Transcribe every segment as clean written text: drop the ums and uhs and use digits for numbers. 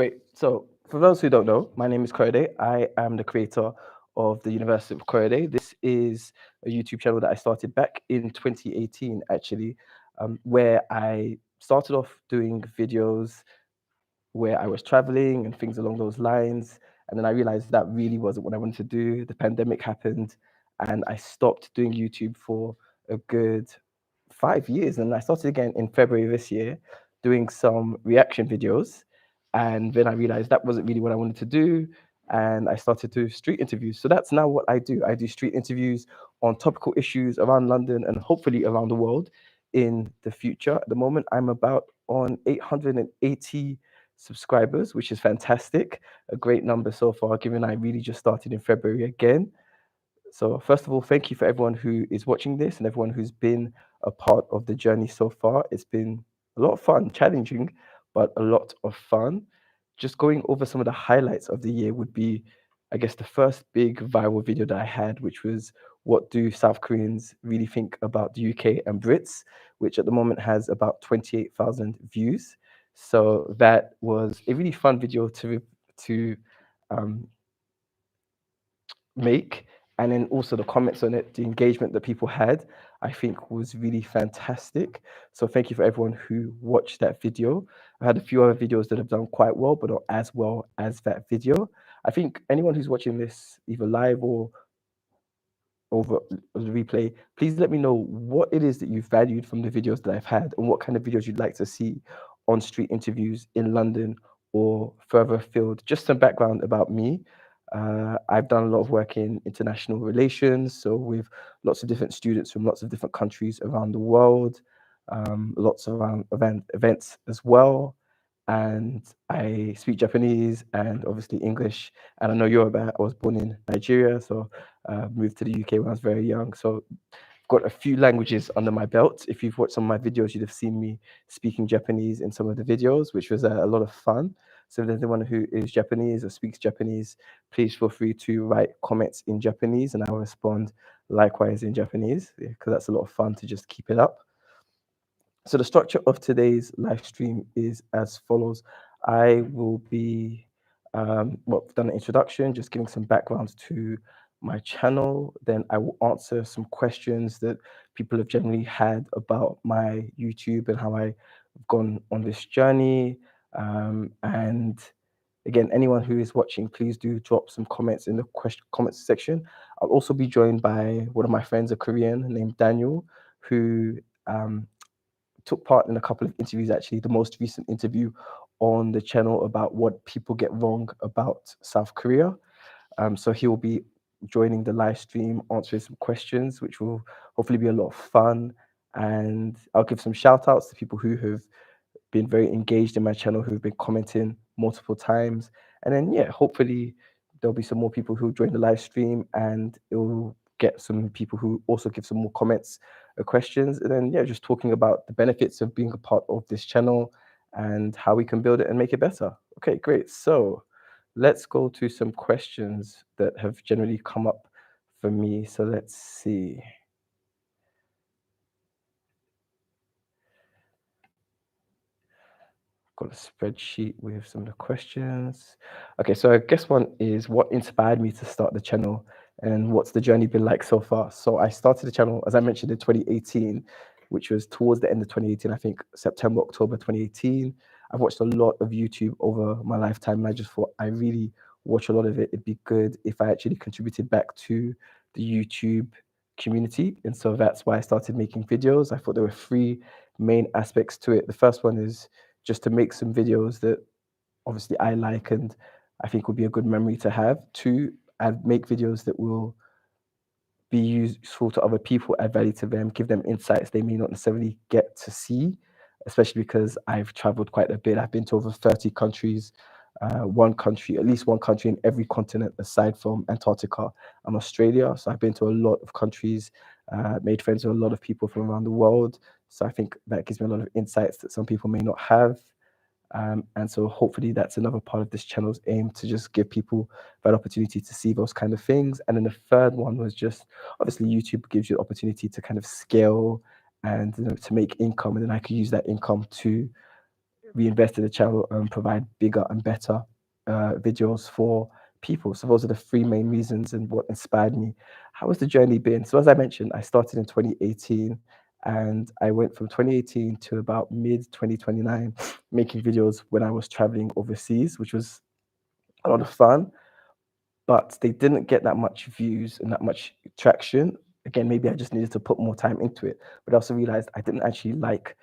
Great. So, for those who don't know, my name is Korede. I am the creator of the University of Korede. This is a YouTube channel that I started back in 2018, actually, where I started off doing videos where I was traveling and things along those lines. And then I realized that really wasn't what I wanted to do. The pandemic happened, and I stopped doing YouTube for a good 5 years. And I started again in February this year doing some reaction videos. And then I realized that wasn't really what I wanted to do. And I started to do street interviews. So that's now what I do. I do street interviews on topical issues around London and hopefully around the world in the future. At the moment, I'm about on 880 subscribers, which is fantastic. A great number so far, given I really just started in February again. So, first of all, thank you for everyone who is watching this and everyone who's been a part of the journey so far. It's been a lot of fun, challenging, but a lot of fun. Just going over some of the highlights of the year would be, I guess, the first big viral video that I had, which was what do South Koreans really think about the UK and Brits, which at the moment has about 28,000 views. So that was a really fun video to um, make. And then also the comments on it, the engagement that people had, I think was really fantastic. So thank you for everyone who watched that video. I had a few other videos that have done quite well, but not as well as that video. I think anyone who's watching this either live or over the replay, please let me know what it is that you valued from the videos that I've had and what kind of videos you'd like to see on street interviews in London or further afield. Just some background about me. I've done a lot of work in international relations, so with lots of different students from lots of different countries around the world, lots around events as well. And I speak Japanese and obviously English. And I know Yoruba. I was born in Nigeria, so moved to the UK when I was very young. So got a few languages under my belt. If you've watched some of my videos, you'd have seen me speaking Japanese in some of the videos, which was a lot of fun. So if there's anyone who is Japanese or speaks Japanese, please feel free to write comments in Japanese and I will respond likewise in Japanese, because that's a lot of fun to just keep it up. So the structure of today's live stream is as follows. I will be, I've done an introduction, just giving some background to my channel. Then I will answer some questions that people have generally had about my YouTube and how I've gone on this journey. And again, anyone who is watching, please do drop some comments in the comments section. I'll also be joined by one of my friends, a Korean named Daniel, who took part in a couple of interviews, actually, the most recent interview on the channel about what people get wrong about South Korea. So he will be joining the live stream, answering some questions, which will hopefully be a lot of fun. And I'll give some shout outs to people who have been very engaged in my channel, who've been commenting multiple times. And then, yeah, hopefully there'll be some more people who join the live stream and it will get some people who also give some more comments or questions. And then, yeah, just talking about the benefits of being a part of this channel and how we can build it and make it better. Okay, great. So let's go to some questions that have generally come up for me. So let's see. Got a spreadsheet with some of the questions. Okay, so I guess one is what inspired me to start the channel and what's the journey been like so far? So I started the channel, as I mentioned, in 2018, which was towards the end of 2018, I think September, October 2018. I've watched a lot of YouTube over my lifetime, and I just thought I really watch a lot of it. It'd be good if I actually contributed back to the YouTube community. And so that's why I started making videos. I thought there were three main aspects to it. The first one is just to make some videos that obviously I like and I think will be a good memory to have. Two, I'd make videos that will be useful to other people, add value to them, give them insights they may not necessarily get to see, especially because I've traveled quite a bit. I've been to over 30 countries, at least one country in every continent aside from Antarctica and Australia. So I've been to a lot of countries, made friends with a lot of people from around the world. So I think that gives me a lot of insights that some people may not have. And so hopefully that's another part of this channel's aim, to just give people that opportunity to see those kind of things. And then the third one was just, obviously YouTube gives you the opportunity to kind of scale and to make income, and then I could use that income to reinvest in the channel and provide bigger and better videos for people. So those are the three main reasons and what inspired me. How has the journey been? So as I mentioned, I started in 2018 and I went from 2018 to about mid 2029 making videos when I was traveling overseas, which was a lot of fun, but they didn't get that much views and that much traction. Again, maybe I just needed to put more time into it, but I also realized I didn't actually like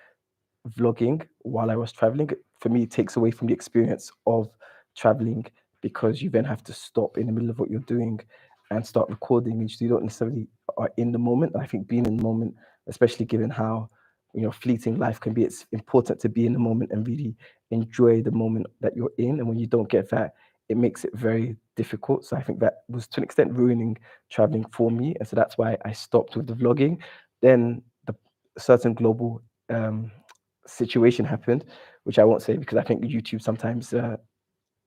vlogging while I was traveling. For me, it takes away from the experience of traveling because you then have to stop in the middle of what you're doing and start recording, and you don't necessarily are in the moment. And I think being in the moment, especially given how fleeting life can be, it's important to be in the moment and really enjoy the moment that you're in. And when you don't get that, it makes it very difficult. So I think that was to an extent ruining traveling for me, and so that's why I stopped with the vlogging. Then the certain global situation happened, which I won't say because I think YouTube sometimes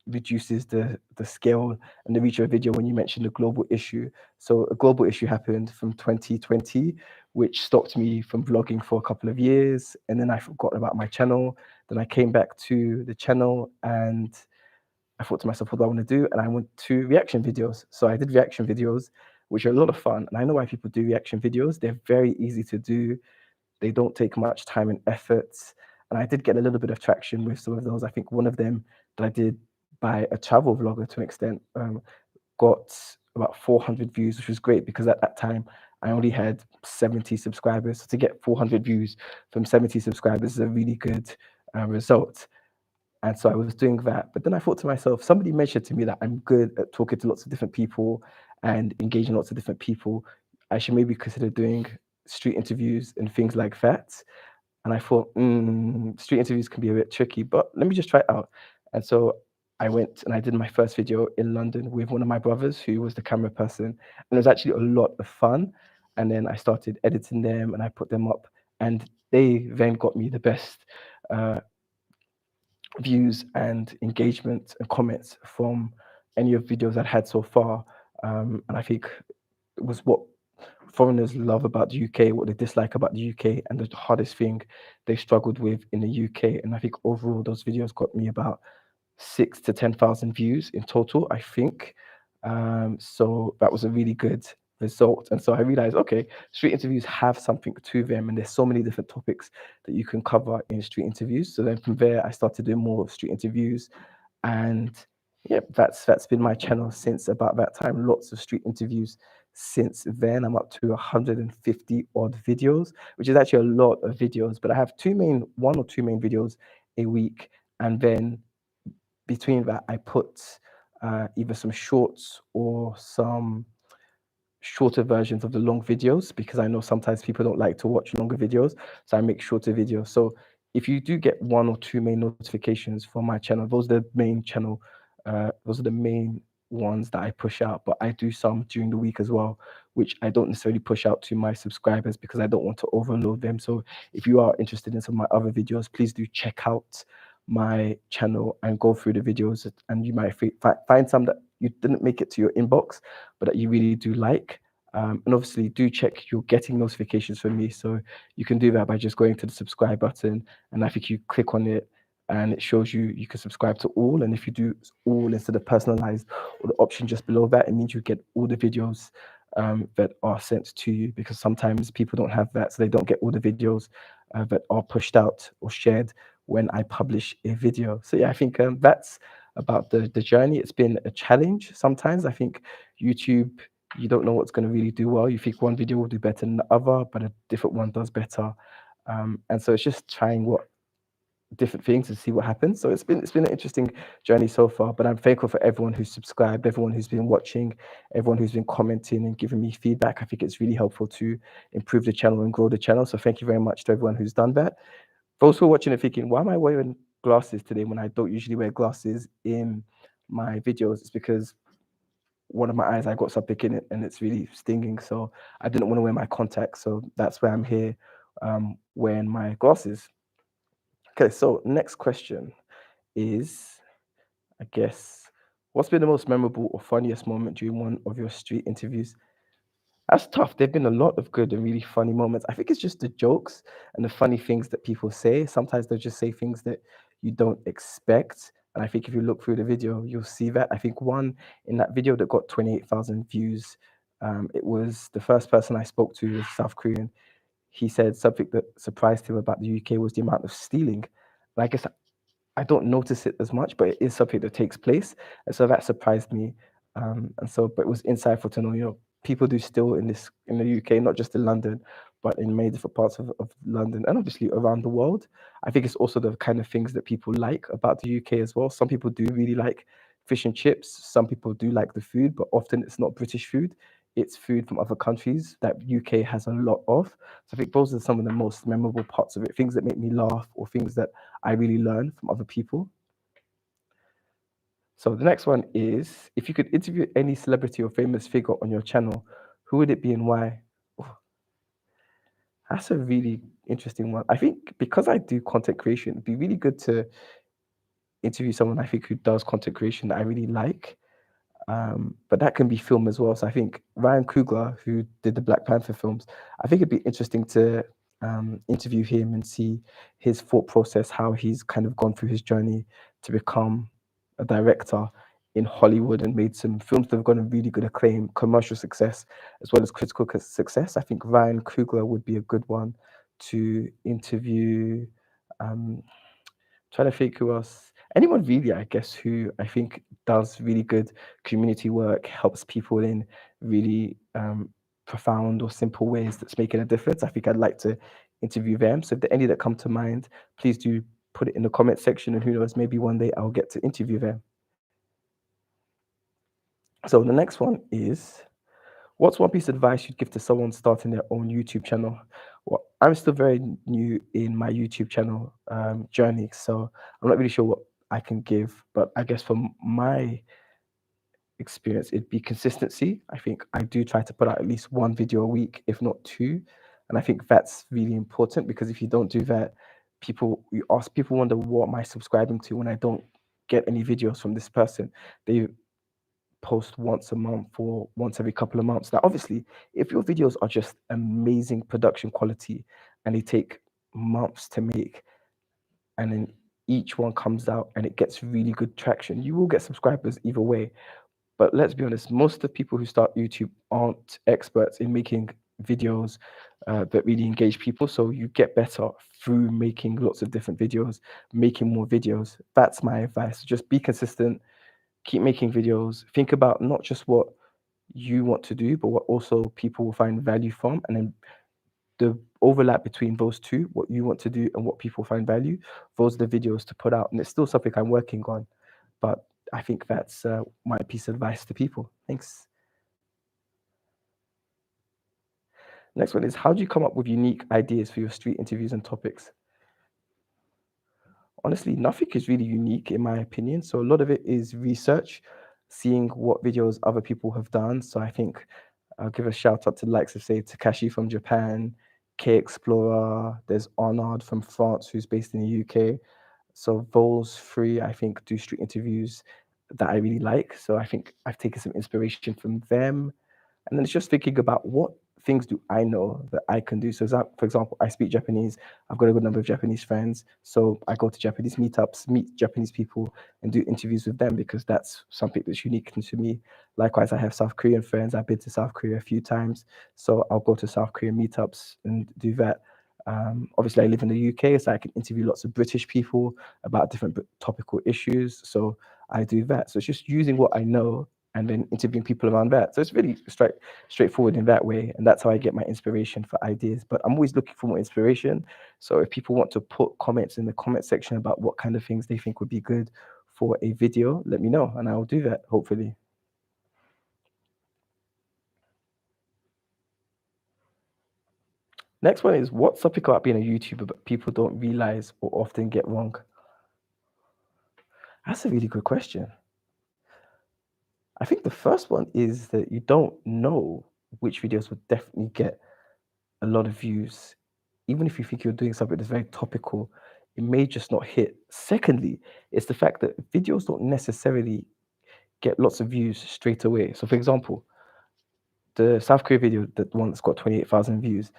reduces the scale and the reach of a video when you mention a global issue. So a global issue happened from 2020, which stopped me from vlogging for a couple of years, and then I forgot about my channel. Then I came back to the channel and I thought to myself, what do I want to do? And I went to reaction videos. So I did reaction videos, which are a lot of fun. And I know why people do reaction videos. They're very easy to do. They don't take much time and effort. And I did get a little bit of traction with some of those. I think one of them that I did by a travel vlogger to an extent got about 400 views, which was great because at that time I only had 70 subscribers. So to get 400 views from 70 subscribers is a really good result. And so I was doing that. But then I thought to myself, somebody mentioned to me that I'm good at talking to lots of different people and engaging lots of different people. I should maybe consider doing street interviews and things like that. And I thought, street interviews can be a bit tricky, but let me just try it out. And so I went and I did my first video in London with one of my brothers who was the camera person. And it was actually a lot of fun. And then I started editing them and I put them up. And they then got me the best views and engagement and comments from any of the videos I'd had so far. And I think it was what foreigners love about the UK, what they dislike about the UK, and the hardest thing they struggled with in the UK. And I think overall, those videos got me about 6 to 10,000 views in total, I think. So that was a really good result. And so I realized, okay, street interviews have something to them, and there's so many different topics that you can cover in street interviews. So then from there, I started doing more of street interviews, and yeah, that's been my channel since about that time. Lots of street interviews since then. I'm up to 150 odd videos, which is actually a lot of videos. But I have one or two main videos a week, and then between that, I put either some shorts or some shorter versions of the long videos because I know sometimes people don't like to watch longer videos. So I make shorter videos. So if you do get one or two main notifications from my channel, those are the main ones that I push out. But I do some during the week as well, which I don't necessarily push out to my subscribers because I don't want to overload them. So if you are interested in some of my other videos, please do check out my channel and go through the videos, and you might find some that you didn't make it to your inbox but that you really do like. And obviously do check you're getting notifications from me, so you can do that by just going to the subscribe button, and I think you click on it and it shows you can subscribe to all. And if you do all instead of personalized or the option just below that, it means you get all the videos that are sent to you, because sometimes people don't have that, so they don't get all the videos that are pushed out or shared when I publish a video. So yeah, I think that's about the journey. It's been a challenge sometimes. I think YouTube, you don't know what's going to really do well. You think one video will do better than the other, but a different one does better. And so it's just trying different things to see what happens. So it's been an interesting journey so far. But I'm thankful for everyone who's subscribed, everyone who's been watching, everyone who's been commenting and giving me feedback. I think it's really helpful to improve the channel and grow the channel. So thank you very much to everyone who's done that. For those who are watching and thinking, why am I wearing glasses today when I don't usually wear glasses in my videos? It's because one of my eyes, I got something in it and it's really stinging. So I didn't want to wear my contacts. So that's why I'm here wearing my glasses. Okay, so next question is, I guess, what's been the most memorable or funniest moment during one of your street interviews? That's tough. There've been a lot of good and really funny moments. I think it's just the jokes and the funny things that people say. Sometimes they'll just say things that you don't expect. And I think if you look through the video, you'll see that. I think one in that video that got 28,000 views, it was the first person I spoke to was South Korean. He said something that surprised him about the UK was the amount of stealing. And I guess I don't notice it as much, but it is something that takes place, and so that surprised me. But it was insightful to know, people do steal in the UK, not just in London, but in many different parts of London and obviously around the world. I think it's also the kind of things that people like about the UK as well. Some people do really like fish and chips. Some people do like the food, but often it's not British food. It's food from other countries that UK has a lot of. So I think those are some of the most memorable parts of it, things that make me laugh or things that I really learn from other people. So the next one is, if you could interview any celebrity or famous figure on your channel, who would it be and why? Oh, that's a really interesting one. I think because I do content creation, it'd be really good to interview someone I think who does content creation that I really like. But that can be film as well. So I think Ryan Coogler, who did the Black Panther films, I think it'd be interesting to interview him and see his thought process, how he's kind of gone through his journey to become a director in Hollywood and made some films that have gotten really good acclaim, commercial success, as well as critical success. I think Ryan Coogler would be a good one to interview. Um, Trying to think who else. Anyone really, I guess, who I think does really good community work, helps people in really profound or simple ways that's making a difference. I think I'd like to interview them. So if there are any that come to mind, please do put it in the comment section, and who knows, maybe one day I'll get to interview them. So the next one is, what's one piece of advice you'd give to someone starting their own YouTube channel? Well, I'm still very new in my YouTube channel journey, so I'm not really sure what I can give. But I guess from my experience, it'd be consistency. I think I do try to put out at least one video a week, if not two, and I think that's really important because if you don't do that, people wonder what am I subscribing to when I don't get any videos from this person. They post once a month or once every couple of months. Now, obviously, if your videos are just amazing production quality and they take months to make, and then each one comes out and it gets really good traction, you will get subscribers either way. But let's be honest, most of the people who start YouTube aren't experts in making videos that really engage people. So you get better through making lots of different videos, making more videos. That's my advice. Just be consistent, keep making videos, think about not just what you want to do, but what also people will find value from, and then the overlap between those two, what you want to do and what people find value, those are the videos to put out. And it's still something I'm working on, but I think that's my piece of advice to people. Thanks. Next one is, how do you come up with unique ideas for your street interviews and topics? Honestly, nothing is really unique in my opinion. So a lot of it is research, seeing what videos other people have done. So I think I'll give a shout out to the likes of, say, Takashi from Japan, K Explorer, there's Arnaud from France, who's based in the UK. So those three, I think, do street interviews that I really like. So I think I've taken some inspiration from them. And then it's just thinking about what things do I know that I can do. So, for example, I speak Japanese. I've got a good number of Japanese friends. So I go to Japanese meetups, meet Japanese people, and do interviews with them because that's something that's unique to me. Likewise, I have South Korean friends. I've been to South Korea a few times. So I'll go to South Korean meetups and do that. Obviously, I live in the UK, so I can interview lots of British people about different topical issues. So I do that. So it's just using what I know and then interviewing people around that. So it's really straightforward in that way. And that's how I get my inspiration for ideas. But I'm always looking for more inspiration. So if people want to put comments in the comment section about what kind of things they think would be good for a video, let me know and I will do that, hopefully. Next one is, what's something about being a YouTuber but people don't realize or often get wrong? That's a really good question. I think the first one is that you don't know which videos would definitely get a lot of views. Even if you think you're doing something that's very topical, it may just not hit. Secondly, it's the fact that videos don't necessarily get lots of views straight away. So, for example, the South Korea video, the one that's got 28,000 views,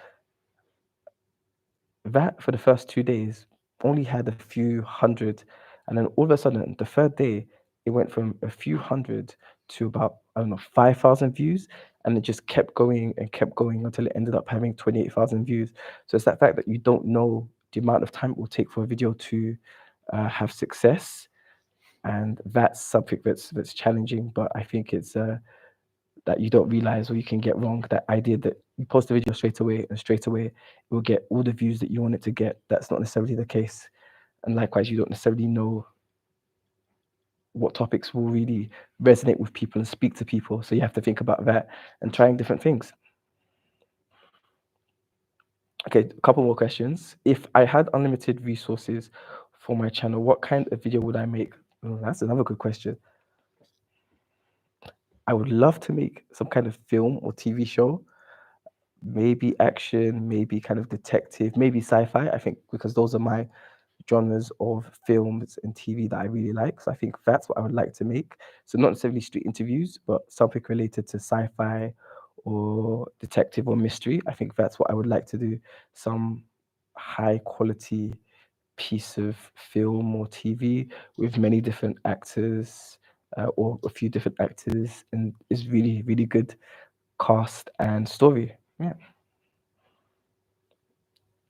that for the first 2 days only had a few hundred, and then all of a sudden, the third day, it went from a few hundred to about, I don't know, 5,000 views, and it just kept going and kept going until it ended up having 28,000 views. So it's that fact that you don't know the amount of time it will take for a video to have success, and that's something that's challenging. But I think it's that you don't realize or you can get wrong. That idea that you post a video straight away and straight away it will get all the views that you want it to get. That's not necessarily the case. And likewise, you don't necessarily know what topics will really resonate with people and speak to people. So you have to think about that and trying different things. Okay, a couple more questions. If I had unlimited resources for my channel, what kind of video would I make? Oh, that's another good question. I would love to make some kind of film or TV show, maybe action, maybe kind of detective, maybe sci-fi. I think because those are my genres of films and TV that I really like. So I think that's what I would like to make. So not necessarily street interviews, but something related to sci-fi or detective or mystery. I think that's what I would like to do. Some high quality piece of film or TV with many different actors or a few different actors, and is really, really good cast and story. Yeah.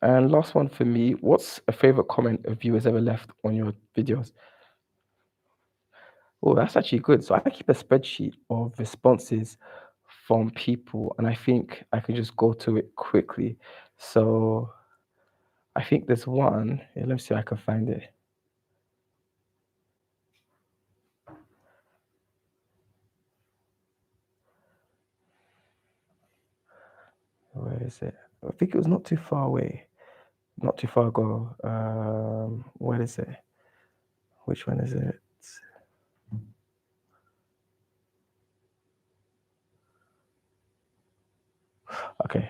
And last one for me, what's a favorite comment a viewer's ever left on your videos? Oh, that's actually good. So I keep a spreadsheet of responses from people, and I think I can just go to it quickly. So I think there's one. Let me see if I can find it. Where is it? I think it was not too far away, not too far ago. Where is it? Which one is it? Okay.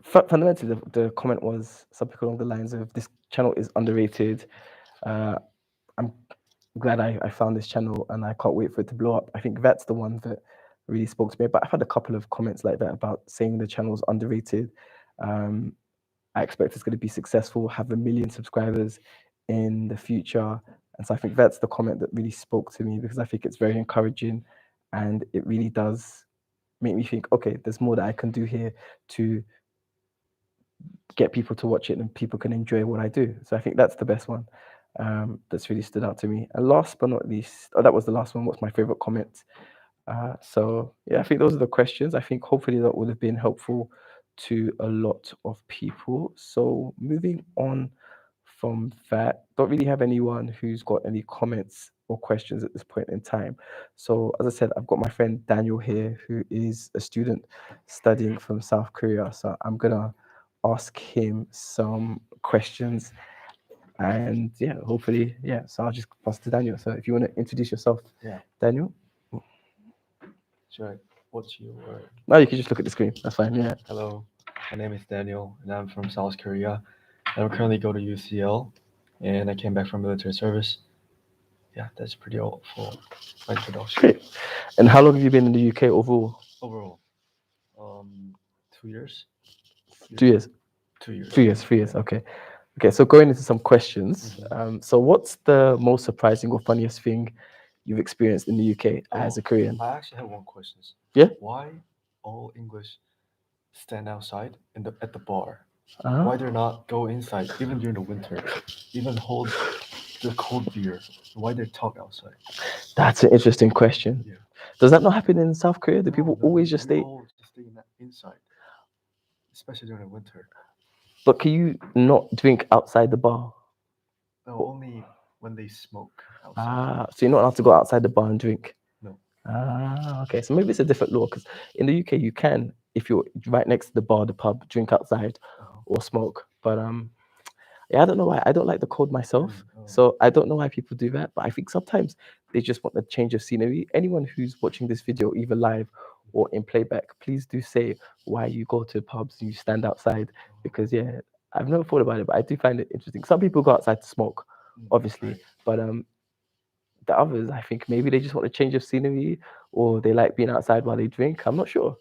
Fundamentally, the comment was something along the lines of, this channel is underrated. I'm glad I found this channel and I can't wait for it to blow up. I think that's the one that really spoke to me. But I've had a couple of comments like that about saying the channel's underrated. I expect it's going to be successful, have 1 million subscribers in the future. And so I think that's the comment that really spoke to me, because I think it's very encouraging and it really does make me think, okay, there's more that I can do here to get people to watch it and people can enjoy what I do. So I think that's the best one that's really stood out to me. And last but not least, that was the last one. What's my favorite comment? So yeah, I think those are the questions. I think hopefully that would have been helpful to a lot of people. So moving on from that, don't really have anyone who's got any comments or questions at this point in time. So as I said, I've got my friend Daniel here, who is a student studying from South Korea. So I'm gonna ask him some questions, and yeah, hopefully, yeah. So I'll just pass to Daniel. So if you want to introduce yourself, Yeah. Daniel. Sure. What's your No, you can just look at the screen. That's fine. Yeah. Hello, my name is Daniel, and I'm from South Korea. And I currently go to UCL, and I came back from military service. Yeah, that's pretty all for my introduction. Great. And how long have you been in the UK overall? Overall, 2 years. 2 years. 2 years. 3 years. 3 years. Okay. Okay. So going into some questions. Mhm. So what's the most surprising or funniest thing you've experienced in the UK as a Korean? I actually have one question. Yeah. Why all English stand outside at the bar? Uh-huh. Why they're not go inside even during the winter? Even hold the cold beer. Why they talk outside? That's an interesting question. Yeah. Does that not happen in South Korea? Do people always just we stay? all just stay inside, especially during the winter. But can you not drink outside the bar? No, only when they smoke outside. So you're not allowed to go outside the bar and drink? No. Okay. So maybe it's a different law, because in the UK you can, if you're right next to the bar, the pub, drink outside or smoke. But yeah, I don't know why. I don't like the cold myself, so I don't know why people do that. But I think sometimes they just want a change of scenery. Anyone who's watching this video, either live or in playback, please do say why you go to pubs and you stand outside, because yeah, I've never thought about it, but I do find it interesting. Some people go outside to smoke, obviously, but the others, I think maybe they just want a change of scenery, or they like being outside while they drink. I'm not sure.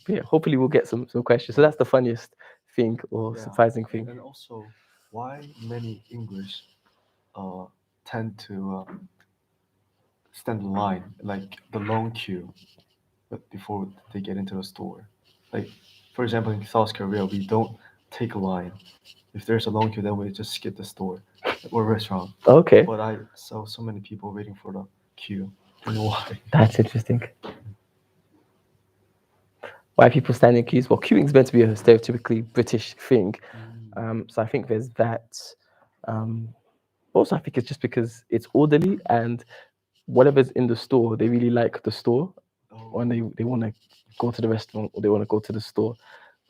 But yeah, hopefully we'll get some questions. So that's the funniest thing or surprising thing. And also, why many English tend to stand in line, like the long queue, but before they get into the store. Like, for example, in South Korea, we don't take a line. If there's a long queue, then we just skip the store or restaurant. Okay, But I saw so many people waiting for the queue. I don't know why. that's interesting. Why people stand in queues? Well, queuing is meant to be a stereotypically British thing. So I think there's that. Um, Also, I think it's just because it's orderly and whatever's in the store, they really like the store, and Oh, they want to go to the restaurant or they want to go to the store.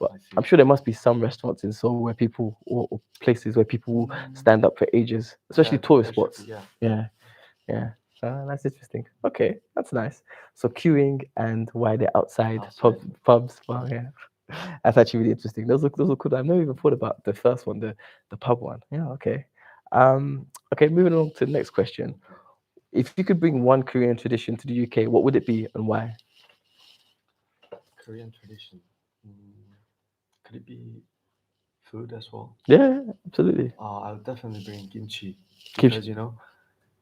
But I see. I'm sure there must be some restaurants in Seoul where people or places where people will stand up for ages, especially Yeah, tourist there should be, spots. yeah. Yeah, yeah. That's interesting. Okay, that's nice. So queuing and why they're outside Outside. pubs. Well, yeah, that's actually really interesting. Those are cool. I've never even thought about the first one, the pub one. Yeah, okay. Okay, moving on to the next question. Okay. If you could bring one Korean tradition to the UK, what would it be and why? Korean tradition. Mm, could it be food as well? Yeah, absolutely. I would definitely bring kimchi Keeps because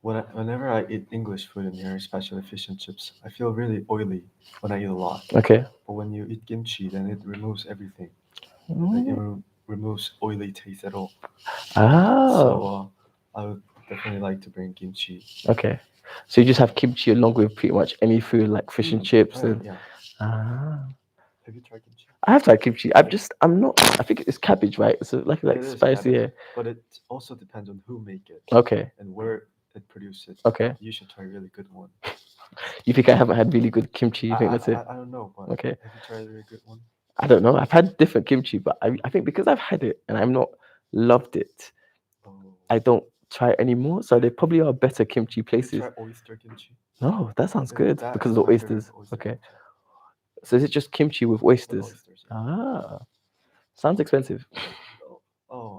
whenever I eat English food in here, especially fish and chips, I feel really oily when I eat a lot. okay. But when you eat kimchi, then it removes everything. Like it Mm. removes oily taste at all. Oh, So I would definitely like to bring kimchi. okay. So you just have kimchi along with pretty much any food like fish and chips Oh yeah, and yeah. ah. Have you tried kimchi? I have tried kimchi. I'm not. I think it's cabbage, right? It's like It is spicy. cabbage, Yeah. but it also depends on who make it Okay. and where it produces. Okay. You should try a really good one. You think I haven't had really good kimchi? You think that's it? I don't know, but Okay. have you tried a really good one? I don't know. I've had different kimchi, but I think because I've had it and I'm not loved it, Oh, I don't try it anymore. So there probably are better kimchi have you places. tried oyster kimchi? No, that sounds good That because is of the my favorite oysters. oyster Okay. kimchi So is it just kimchi with with oysters? oysters. Yeah. Ah, sounds expensive.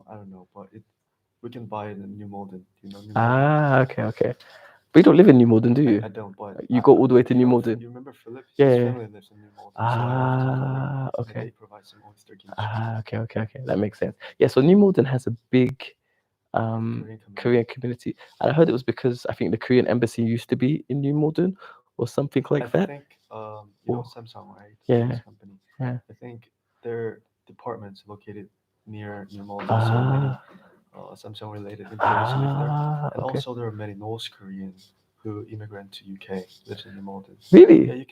I don't know, but it we can buy it in New Malden. Do you know New Malden? Ah, okay, okay. But you don't live in New Malden, do you? I don't, but You go all the way to New Malden. you remember Philip? Yeah, His yeah, yeah. family lives in New Malden, so I often go there, Ah, and they okay. provide some oyster kimchi. Ah, okay, okay, okay. That makes sense. Yeah, so New Malden has a big Korean community. Korean community. And I heard it was because I think the Korean embassy used to be in New Malden or something like I that. think you know Or Samsung, right? The yeah, Chinese company. yeah. I think their department's located near New Malden, so many Ah, Samsung related employees live there, and okay. also there are many North Koreans who immigrant to UK lives in New Malden. Yeah, Really?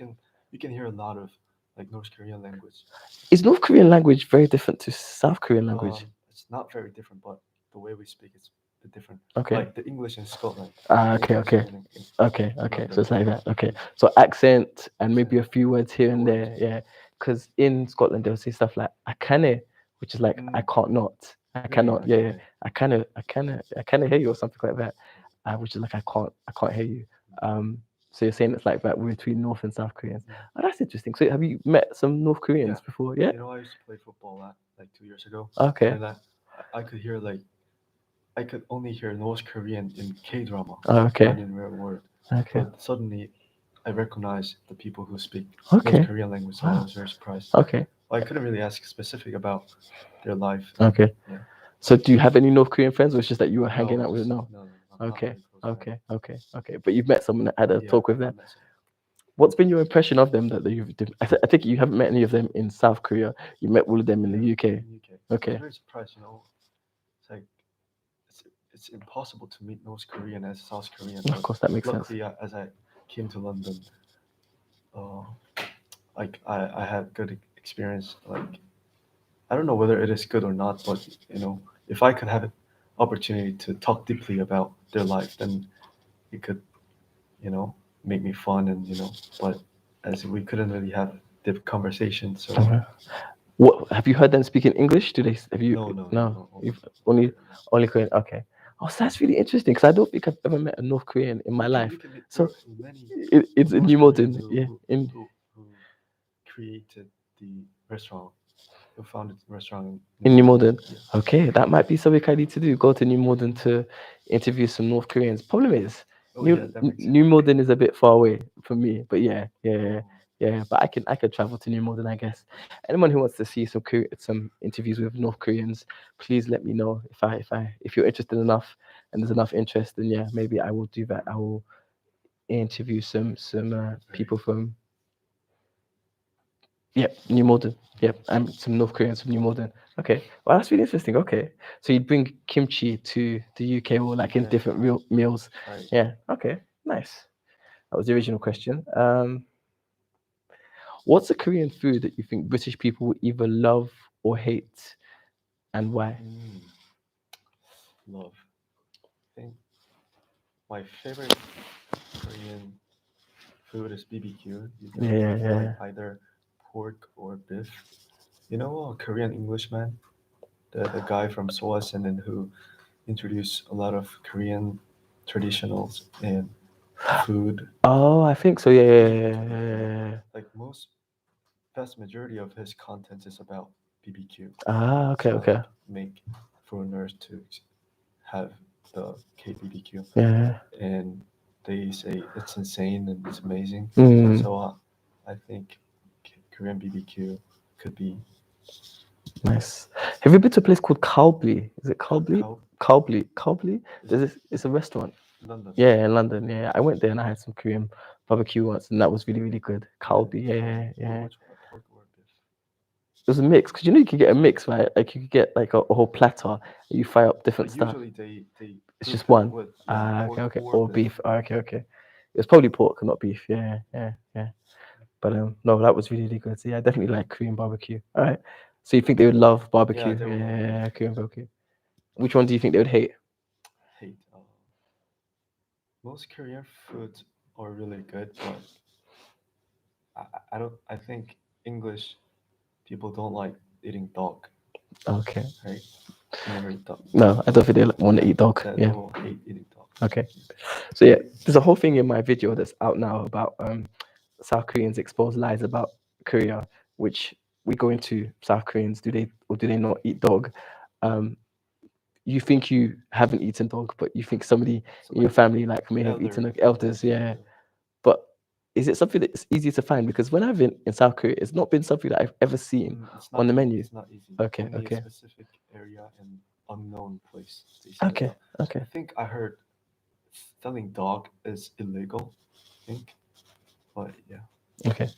you can hear a lot of like North Korean language. Is North Korean language very different to South Korean language? It's not very different, but the way we speak is a bit different. Okay. Like the English in Scotland, Ah, the okay, English okay. Okay, okay. not So very it's like different. that. Okay. So accent and maybe a Accent, few words here few and words. there. Yeah. Because in Scotland they'll say stuff like I can't, which is like I Mm, can't not. I really? cannot. Yeah, yeah. Okay. I can't hear you or something like that. Which is like I can't hear you. Um. So you're saying it's like that between North and South Koreans. Mm. Oh, that's interesting. So have you met some North Yeah. Koreans before? Yeah. You know, I used to play football like 2 years ago, Okay. and I could hear like I could only hear North Korean in K drama, Okay. not in real world. Okay. But suddenly, I recognized the people who speak North Okay. Korean language, so I Wow. was very surprised. Okay. I couldn't really ask specific about their life. Okay. Yeah. So do you have any North Korean friends, or it's just that you were No, hanging out with? just No. no, I'm not Okay. really close friends. Okay. Okay. Okay. But you've met someone that had a Yeah, talk with I them. met some. What's been your impression of them that you've? I think you haven't met any of them in South Korea. You met all of them in the UK. In UK. I was Okay. very surprised. You know, it's like it's impossible to meet North Korean as South Korean. Of But course, that makes sense. luckily, as I came to London, uh, like I had good experience. Like I don't know whether it is good or not, but you know, if I could have an opportunity to talk deeply about their life, then it could, you know, make me fun and you know. But as we couldn't really have deep conversation, so Uh-huh. What have you heard them speak in English? Do they? Have you? No. no, You've only only Korean. only Korean. Okay. Oh, so that's really interesting because I don't think I've ever met a North Korean in my You life. can meet there So are many it's in North New Koreans Malden. Yeah. In who created the restaurant, who founded the restaurant in in New New Malden. Malden. Yeah. Okay, that might be something I need to do. Go to New Malden to interview some North Koreans. Problem is, Oh yeah, that makes sense. New Malden is a bit far away from me. But yeah, yeah, yeah, Oh, Yeah, but I could travel to New Malden, I guess. Anyone who wants to see some interviews with North Koreans, please let me know if you're interested enough and there's enough interest. Then yeah, maybe I will do that. I will interview some people from New Malden. And some North Koreans from New Malden. Okay, well that's really interesting. Okay, so you'd bring kimchi to the UK or like in Yeah. different real meals. Right. Yeah. Okay. Nice. That was the original question. What's a Korean food that you think British people will either love or hate, and why? Love. I think my favorite Korean food is BBQ. Yeah, With yeah. like either pork or beef. You know, a Korean Englishman, the guy from Seoul and then who introduced a lot of Korean traditionals and food. Oh, I think so. Yeah. Like most vast majority of his content is about BBQ. Ah, okay, So okay. like make foreigners to have the KBBQ, Yeah. and they say it's insane and it's amazing. Mm, So I think Korean BBQ could be nice. Have you been to a place called Calbly? Is it Calbly? Cow Calbly. Calbly? is There's it this, it's a restaurant. London. Yeah, in London. Yeah, I went there and I had some Korean barbecue once, and that was really, really good. Calbly. Yeah. Which one? Pork or beef? It was a mix because you know you could get a mix, right? Like you could get like a whole platter, and you fry up different But stuff. usually they It's cook just it one. with Ah, pork okay. or Or beef. beef. Ah, okay. It was probably pork, not beef. Yeah. But no, that was really, really good. So yeah, I definitely like Korean barbecue. All right. So you think they would love Yeah, barbecue? they will love Yeah, barbecue. Korean barbecue. Which one do you think they would hate? Hate. Most Korean foods are really good, but I don't. I think English people don't like eating dog, Okay. right? You never eat dog. No, I don't think they want to Yeah, eat dog. they Yeah. will hate eating dog. Okay. So yeah, there's a whole thing in my video that's out now about South Koreans expose lies about Korea, which we go into South Koreans, do they not eat dog? Um, you think you haven't eaten dog, but you think somebody in your family like may have eaten Elder, like elders, yeah. But is it something that's easy to find? Because when I've been in South Korea, it's not been something that I've ever seen It's on not the easy. menu. It's not easy. Okay, Only a okay, specific area and unknown place they sell okay, dog. okay, I think I heard selling dog is illegal. I think, but yeah. okay.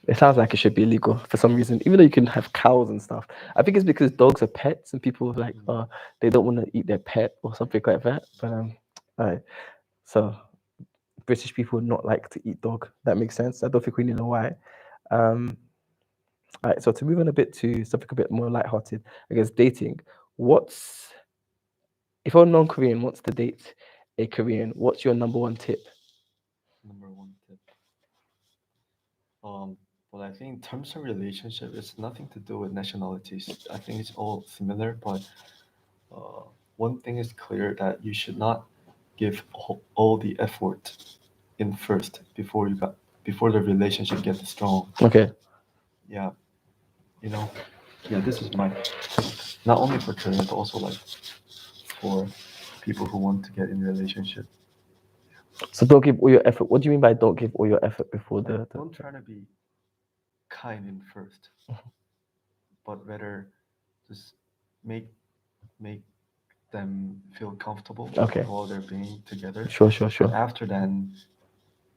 It sounds like it should be illegal for some reason, even though you can have cows and stuff. I think it's because dogs are pets and people are like, they don't want to eat their pet or something like that. But alright. So British people would not like to eat dog. That makes sense. I don't think we need to know why. Um, all right. So to move on a bit to something a bit more lighthearted, I guess dating. What's if a non-Korean wants to date a Korean? What's your number one tip? Number one tip. Well, I think in terms of relationship, it's nothing to do with nationalities. I think it's all similar, but uh, one thing is clear that you should not give all the effort in first before the relationship gets strong. Okay. Yeah, you know. Yeah, this is my not only for Korean but also like for people who want to get in a relationship. So don't give all your effort. What do you mean by don't give all your effort before Like, the don't try to be kind in first, but rather just make make them feel comfortable Okay. while they're being together. Sure. After then,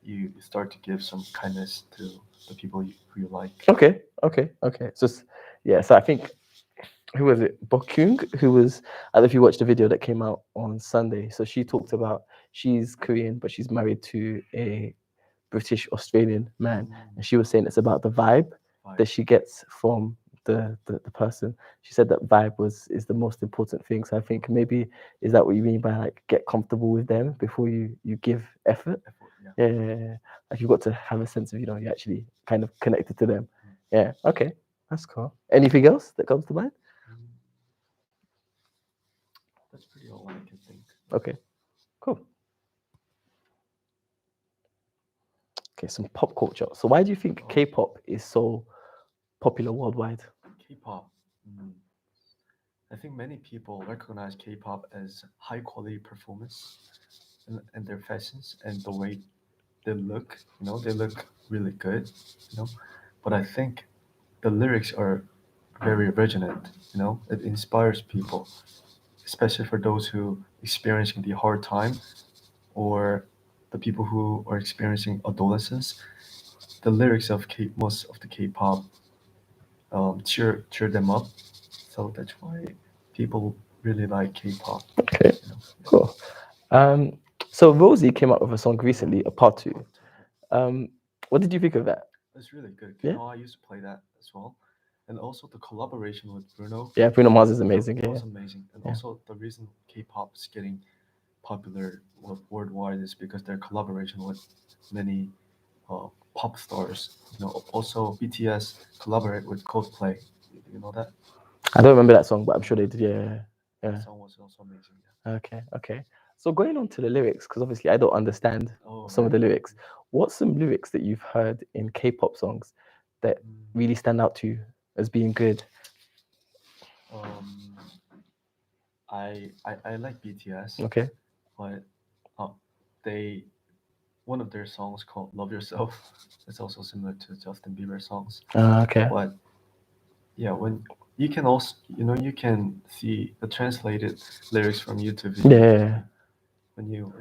you start to give some kindness to the people who you like. Okay. So yeah, so I think who was it? Bokyung, who was I don't know if you watched the video that came out on Sunday. So she talked about she's Korean, but she's married to a British Australian man, and she was saying it's about the vibe that she gets from the person. She said that vibe is the most important thing. So I think maybe is that what you mean by like get comfortable with them before you give effort? Yeah. Like you've got to have a sense of you're actually kind of connected to them. Yeah. Okay. That's cool. Anything else that comes to mind? That's pretty all I can think. Okay. Cool. Okay. Some pop culture. So why do you think K-pop is so popular worldwide? K-pop. I think many people recognize K-pop as high quality performance and their fashions and the way they look, they look really good, but I think the lyrics are very resonant, it inspires people, especially for those who experiencing the hard time or the people who are experiencing adolescence. The lyrics of most of the K-pop cheer them up. So that's why people really like K-pop. Okay, You know. cool. So Rosie came up with a song recently, a part two. What did you think of that? It's really good. Yeah. I used to play that as well, and also the collaboration with Bruno. Yeah, Bruno Mars is amazing. It Yeah, was amazing, and Yeah. also the reason K-pop is getting popular worldwide is because their collaboration with many pop stars. Also BTS collaborate with Coldplay. You know that? I don't remember that song, but I'm sure they did. Yeah, yeah. That song was also amazing. Yeah. Okay, okay. So going on to the lyrics, because obviously I don't understand Oh, some of right. the lyrics. What's some lyrics that you've heard in K-pop songs that really stand out to you as being good? Um, I like BTS, Okay. but they one of their songs called "Love Yourself." It's also similar to Justin Bieber songs, Okay. but yeah, when you can also you can see the translated lyrics from YouTube video. Yeah. When you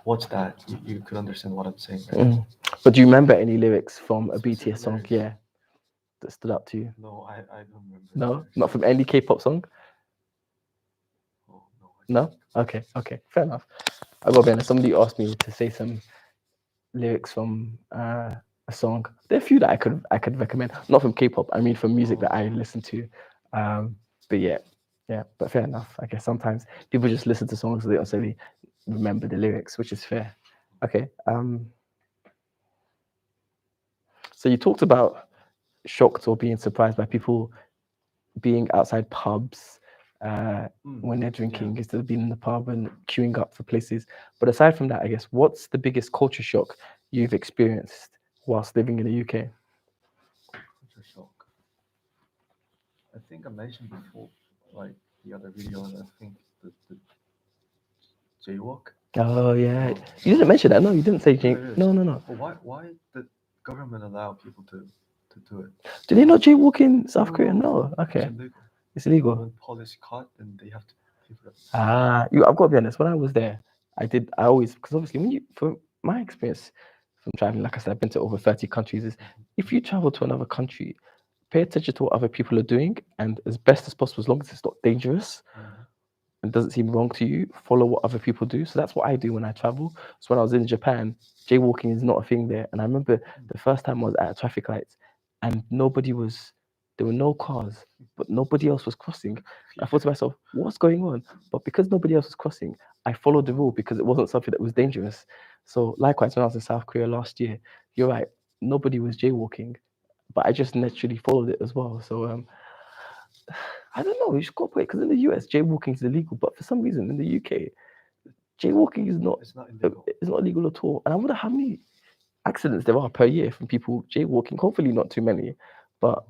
watch that, you could understand what I'm saying. Right? Mm. But do you remember any lyrics from a Specific BTS song? lyrics? Yeah, that stood out to you? No, I don't remember. the No, lyrics. not from any K-pop song. Oh no. No. Okay. Okay. Fair enough. I got to be honest. Somebody asked me to say some lyrics from a song. There are a few that I could recommend. Not from K-pop. I mean from music that I listen to. But yeah, yeah. But fair enough. I guess sometimes people just listen to songs so they don't necessarily remember the lyrics, which is fair. Okay. So you talked about shocked or being surprised by people being outside pubs when they're drinking instead of being in the pub and queuing up for places. But aside from that, I guess what's the biggest culture shock you've experienced whilst living in the UK? Culture shock. I think I mentioned before, like the other videos. I think the jaywalk. Oh yeah, you didn't mention that. No, you didn't say There jaywalk. is. No. But why did government allow people to do it? Do they not jaywalk in South Korea? No. No. It's Okay, illegal. it's illegal. When police caught, then they have to pay for it. I've got to be honest. When I was there, I always, because obviously from my experience from traveling, like I said, I've been to over 30 countries. Is if you travel to another country, pay attention to what other people are doing, and as best as possible, as long as it's not dangerous and doesn't seem wrong to you, follow what other people do. So that's what I do when I travel. So when I was in Japan, jaywalking is not a thing there. And I remember the first time I was at traffic lights, and there were no cars, but nobody else was crossing. I thought to myself, what's going on? But because nobody else was crossing, I followed the rule because it wasn't something that was dangerous. So likewise, when I was in South Korea last year, you're right, nobody was jaywalking, but I just naturally followed it as well. So I don't know. You should cooperate because in the US, jaywalking is illegal, but for some reason in the UK, jaywalking is not. It's not illegal. It's not illegal at all. And I wonder how many accidents there are per year from people jaywalking. Hopefully, not too many, but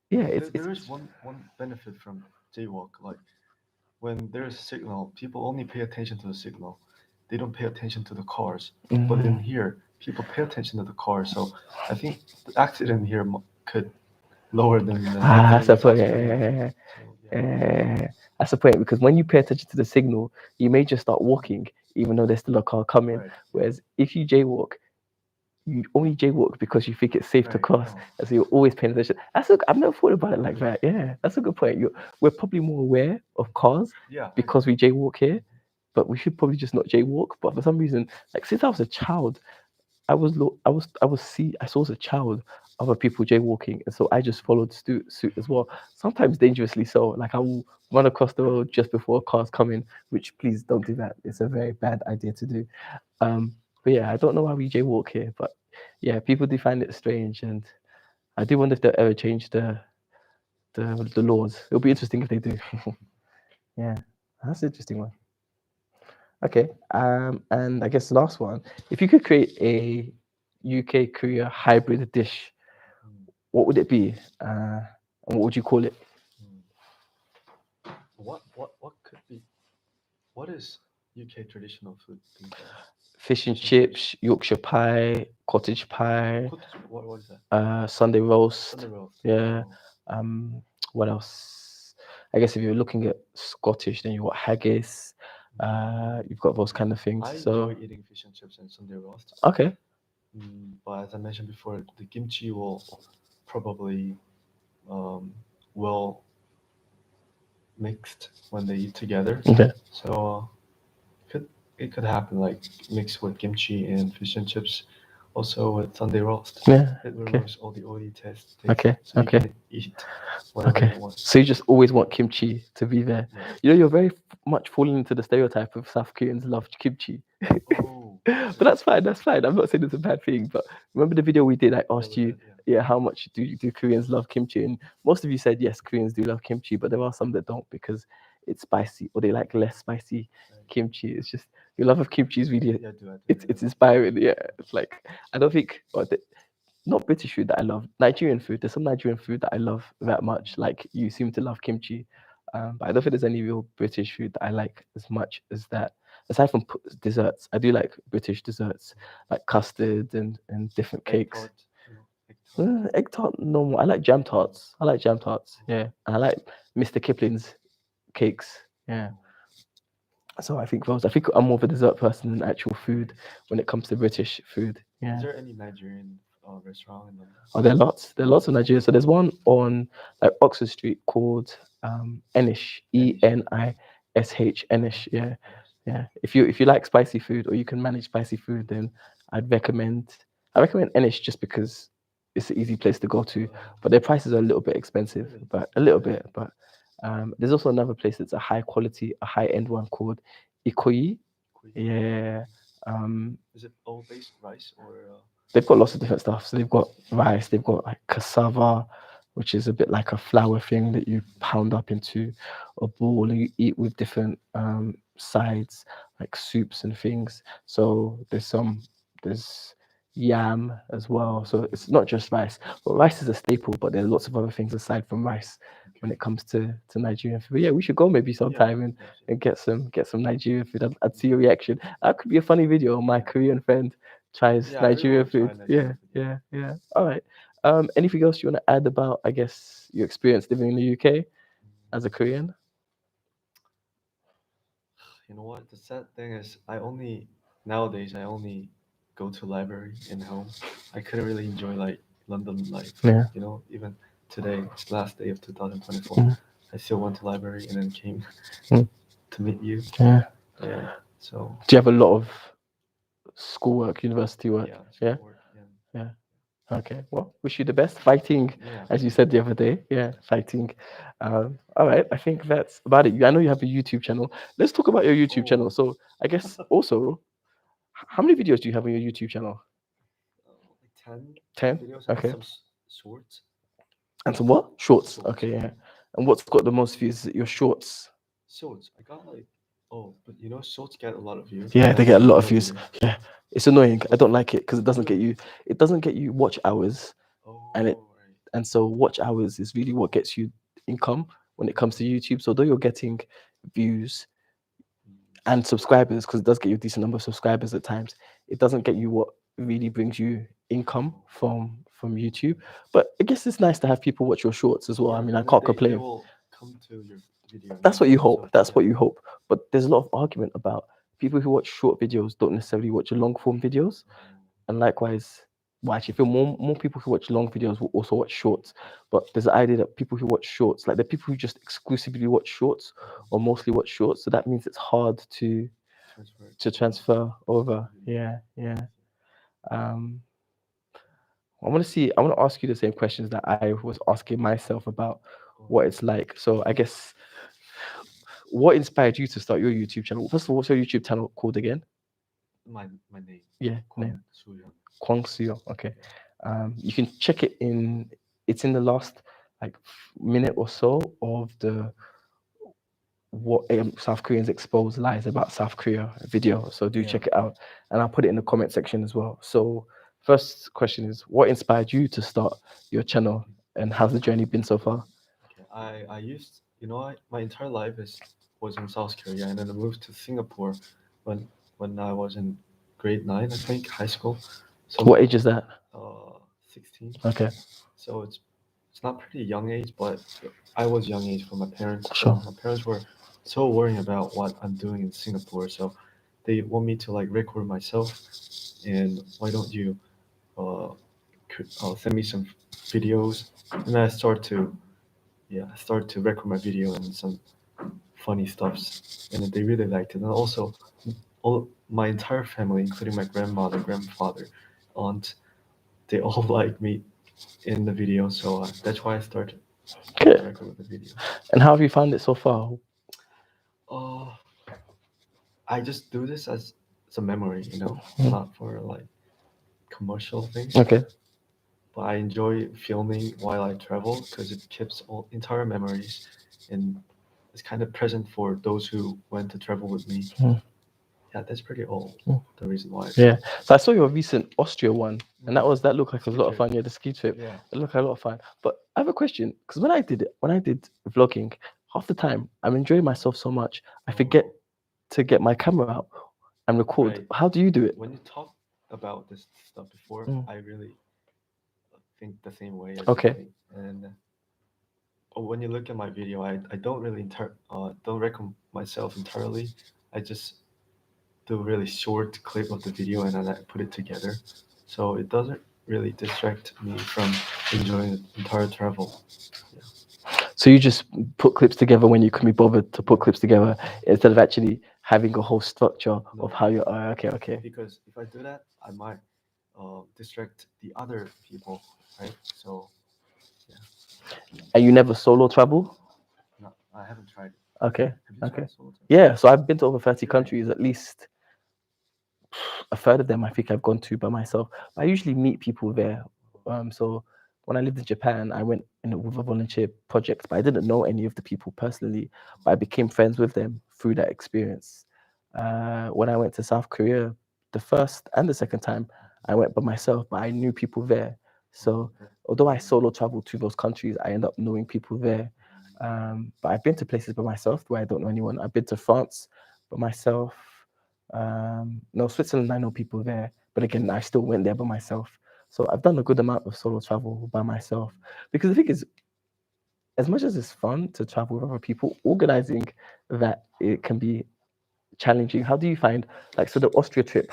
yeah, There is one benefit from jaywalk. Like when there's a signal, people only pay attention to the signal. They don't pay attention to the cars. But in here, people pay attention to the cars. So I think the accident here could lower than the that's the accident in South point. Korea. So, yeah. That's the point because when you pay attention to the signal, you may just start walking, even though there's still a car coming. Right. Whereas if you jaywalk, you only jaywalk because you think it's safe to Right, cross, oh. and so you're always paying attention. I've never thought about it like that. Yeah, that's a good point. We're probably more aware of cars Yeah. because we jaywalk here, but we should probably just not jaywalk. But for some reason, like since I was a child, I saw as a child other people jaywalking, and so I just followed suit as well. Sometimes dangerously so. Like I will run across the road just before a car's coming, which please don't do that. It's a very bad idea to do. But yeah, I don't know why we jaywalk here, but yeah, people do find it strange, and I do wonder if they'll ever change the laws. It'll be interesting if they do. Yeah, that's an interesting one. Okay, and I guess the last one, if you could create a UK Korea hybrid dish, what would it be? And what would you call it? What could be? What is UK traditional food these days? fish and Fish and chips, Yorkshire pie, cottage pie, What is that? Sunday roast. Sunday roast. Yeah. Oh, What else? I guess if you're looking at Scottish, then you got haggis. You've got those kind of things. I So enjoy eating fish and chips and Sunday roast. okay. But as I mentioned before, the kimchi will probably well mixed when they eat together. Okay. So could it could happen like mixed with kimchi and fish and chips, also with Sunday roast. Yeah. It Okay. removes all the oily taste. Okay. So Okay. you can eat whatever Okay. you want. So you just always want kimchi to be there. Yeah. You know, you're very much falling into the stereotype of South Koreans love kimchi. Oh, But that's fine. That's fine. I'm not saying it's a bad thing. But remember the video we did? I asked you, yeah, how much do Koreans love kimchi? And most of you said yes, Koreans do love kimchi, but there are some that don't because it's spicy or they like less spicy kimchi. It's just your love of kimchi is really Yeah, do I do it's inspiring. Yeah, it's like I don't think not British food that I love. Nigerian food. There's some Nigerian food that I love that much. Like you seem to love kimchi, but I don't think there's any real British food that I like as much as that. Aside from desserts, I do like British desserts like custard and different egg cakes. tart, egg tart. Egg tart, normal. I like jam tarts. I like jam tarts. Yeah, and I like Mr. Kipling's cakes. Yeah. So I think those. I think I'm more of a dessert person than actual food when it comes to British food. Yeah. Is there any Nigerian restaurant in London? Oh, there are lots. There are lots of Nigeria. So there's one on like Oxford Street called Enish, Enish, Enish. Yeah, yeah. If you like spicy food or you can manage spicy food, then I recommend Enish just because it's an easy place to go to. But their prices are a little bit expensive, but a little bit. But there's also another place that's a high quality, a high end one called Ikoyi. Yeah. Is it all based rice or? They've got lots of different stuff. So they've got rice, they've got like cassava, which is a bit like a flour thing that you pound up into a ball and you eat with different sides, like soups and things. So there's yam as well. So it's not just rice. Well, rice is a staple, but there are lots of other things aside from rice when it comes to Nigerian food. But yeah, we should go maybe sometime and get some Nigerian food. I'd see your reaction. That could be a funny video. My Korean friend tries Nigerian food. Yeah. All right. Anything else you want to add about, I guess, your experience living in the UK as a Korean? You know what? The sad thing is, nowadays I only go to library in home. I couldn't really enjoy like London life. Yeah. You know, even today, it's the last day of 2024. Mm. I still went to library and then came to meet you. Yeah. Yeah. So. Do you have a lot of schoolwork, university work? Yeah. Yeah. Okay. Well, wish you the best. Fighting, as you said the other day. Yeah, fighting. All right. I think that's about it. I know you have a YouTube channel. Let's talk about your YouTube channel. So I guess also, how many videos do you have on your YouTube channel? Like 10. videos. Okay. Some shorts. And some what? Shorts. Okay. Yeah. And what's got the most views? Is it your shorts? Shorts. I got like. Oh, but you know, shorts get a lot of views. Yeah, they get a lot of views. Yeah, it's annoying. I don't like it because it doesn't get you watch hours, and so watch hours is really what gets you income when it comes to YouTube. So although you're getting views and subscribers, because it does get you a decent number of subscribers at times, it doesn't get you what really brings you income from YouTube. But I guess it's nice to have people watch your shorts as well. I mean, I can't complain. They will come to your video. That's what you hope. That's what you hope. But there's a lot of argument about people who watch short videos don't necessarily watch long form videos, and likewise, well, actually, I feel more people who watch long videos will also watch shorts. But there's the idea that people who watch shorts, like the people who just exclusively watch shorts or mostly watch shorts, so that means it's hard to transfer over. Yeah. I want to ask you the same questions that I was asking myself about what it's like. So I guess, what inspired you to start your YouTube channel? First of all, what's your YouTube channel called again? My name. Yeah, name. Kwang Suyo. Okay. You can check it in. It's in the last like minute or so of the what South Koreans expose lies about South Korea video. So do check it out, and I'll put it in the comment section as well. So first question is, what inspired you to start your channel, and how's the journey been so far? Okay, I used, my entire life was in South Korea, and then I moved to Singapore when I was in grade 9, I think, high school. So What age is that? 16. Okay. So it's not pretty young age, but I was young age for my parents. Sure. My parents were so worrying about what I'm doing in Singapore, so they want me to like record myself. And why don't you send me some videos? And I start to record my video and some funny stuffs, and they really liked it. And also, all my entire family, including my grandmother, grandfather, aunt, they all like me in the video. So that's why I started Okay. record with the video. And how have you found it so far? Uh, I just do this as a memory, Mhm. not for like commercial things. Okay. But I enjoy filming while I travel because it keeps all entire memories, and it's kind of present for those who went to travel with me. Mhm. Yeah, that's pretty old. Mm. The reason why. Yeah. So I saw your recent Austria one, and that looked like it was a Ski lot of trip. fun. Yeah, the ski trip. Yeah. It looked like a lot of fun. But I have a question, because when I did vlogging, half the time I'm enjoying myself so much, I forget to get my camera out and record. Right. How do you do it? When you talk about this stuff before, Mm. I really think the same way as Okay. you think. And when you look at my video, I don't really don't record myself entirely. I just do a really short clip of the video and then I put it together. So it doesn't really distract me from enjoying the entire travel. So you just put clips together when you can be bothered to put clips together instead of actually having a whole structure No. of how you're. Okay. Because if I do that, I might distract the other people, right? So And you never solo travel? no, I haven't tried it. Okay. Have you Okay. tried solo travel? Yeah. So I've been to over 30 Really? countries, at least a third of them I think I've gone to by myself. I usually meet people there. So when I lived in Japan, I went with a volunteer project, but I didn't know any of the people personally. But I became friends with them through that experience. When I went to South Korea, the first and the second time, I went by myself, but I knew people there. So although I solo traveled to those countries, I end up knowing people there. But I've been to places by myself where I don't know anyone. I've been to France by myself. No, Switzerland, I know people there, but again, I still went there by myself. So I've done a good amount of solo travel by myself, because the thing is, as much as it's fun to travel with other people, organizing that it can be challenging. How do you find, like, so the Austria trip?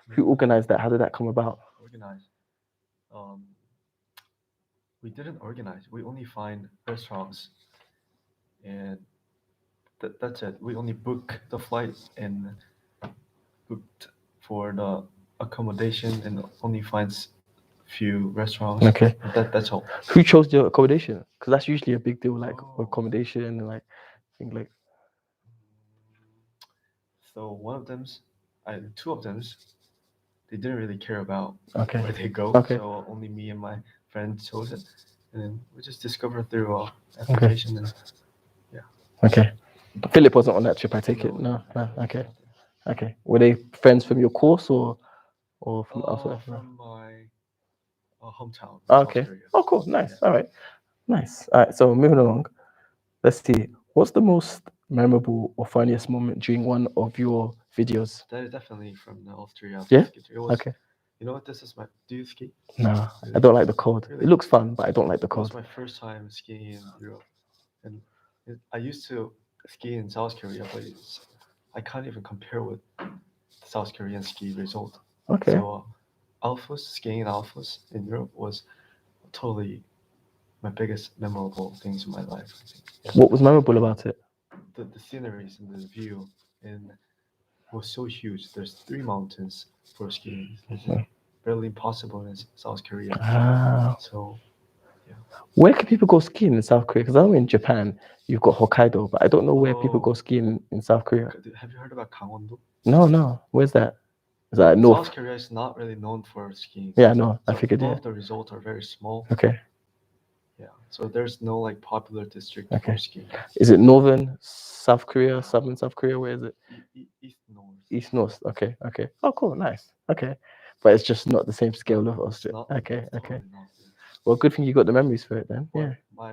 Who organized that? How did that come about? Organize. We didn't organize. We only find restaurants, and that's it. We only book the flight and booked for the accommodation, and only finds few restaurants. Okay. That's all. Who chose the accommodation? Because that's usually a big deal, like Oh. accommodation and like things like. So two of them, they didn't really care about Okay. where they go. Okay. So only me and my friend chose it, and then we just discovered through application. And Okay. Philip wasn't on that trip, I take it. No. Okay. Okay. Were they friends from your course or from elsewhere? From my hometown. Oh, South okay. Korea. Oh, cool. Nice. All right. Nice. All right. So moving along. Let's see. What's the most memorable or funniest moment during one of your videos? That is definitely from the Austria. Yeah? Ski trip. It was, Okay. You know what? Do you ski? No, I don't like the cold. Really? It looks fun, but I don't like the It was cold. my first time skiing in Europe, and I used to ski in South Korea, but I can't even compare with the South Korean ski result. Okay. So, skiing in Alphas in Europe was totally my biggest memorable things in my life. I think. Yeah. What was memorable about it? The sceneries and the view and was so huge. There's 3 mountains for skiing. It's barely possible in South Korea. Ah. So Where can people go skiing in South Korea? Because I know in Japan you've got Hokkaido, but I don't know where people go skiing in South Korea. Have you heard about Gangwon-do? No. Where's that? Is that north? South Korea is not really known for skiing. Yeah, no, I So figured. all Yeah. of the resorts are very small. Okay. Yeah. So there's no like popular district Okay. for skiing. Is it northern South Korea, southern South Korea? Where is it? East north. East north. Okay. Oh, cool. Nice. Okay. But it's just not the same scale of It's Austria. not. Okay. It's totally not. Well, good thing you got the memories for it then. But Yeah. my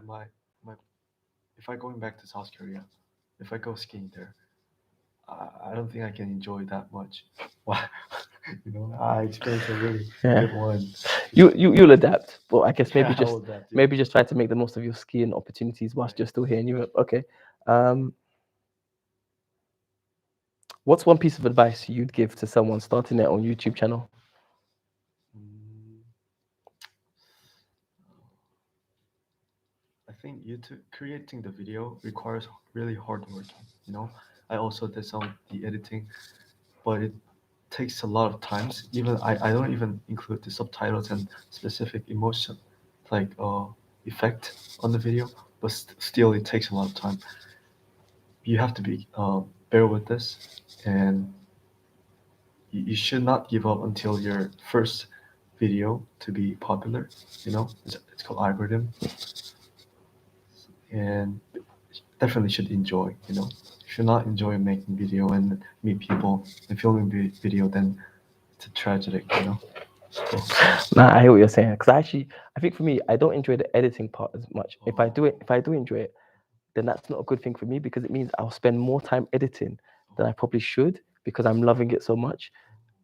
if I going back to South Korea, if I go skiing there, I don't think I can enjoy that much. Why? You know, I experienced a really Yeah. good one. You'll adapt, but I guess maybe Yeah, I just will adapt, yeah. maybe just try to make the most of your skiing opportunities whilst you're still here in Europe. Okay. What's one piece of advice you'd give to someone starting their own YouTube channel? Mm, I think YouTube creating the video requires really hard work. You know, I also did some of the editing, but it takes a lot of times. Even I don't even include the subtitles and specific emotion, like effect on the video, but still it takes a lot of time. You have to be bear with this, and you should not give up until your first video to be popular. You know, it's called algorithm, and definitely should enjoy. You know, if you're not enjoy making video and meet people and filming video, then it's a tragedy. You know. So, Nah, I hear what you're saying. Because I think for me, I don't enjoy the editing part as much. If I do enjoy it, then that's not a good thing for me because it means I'll spend more time editing than I probably should because I'm loving it so much.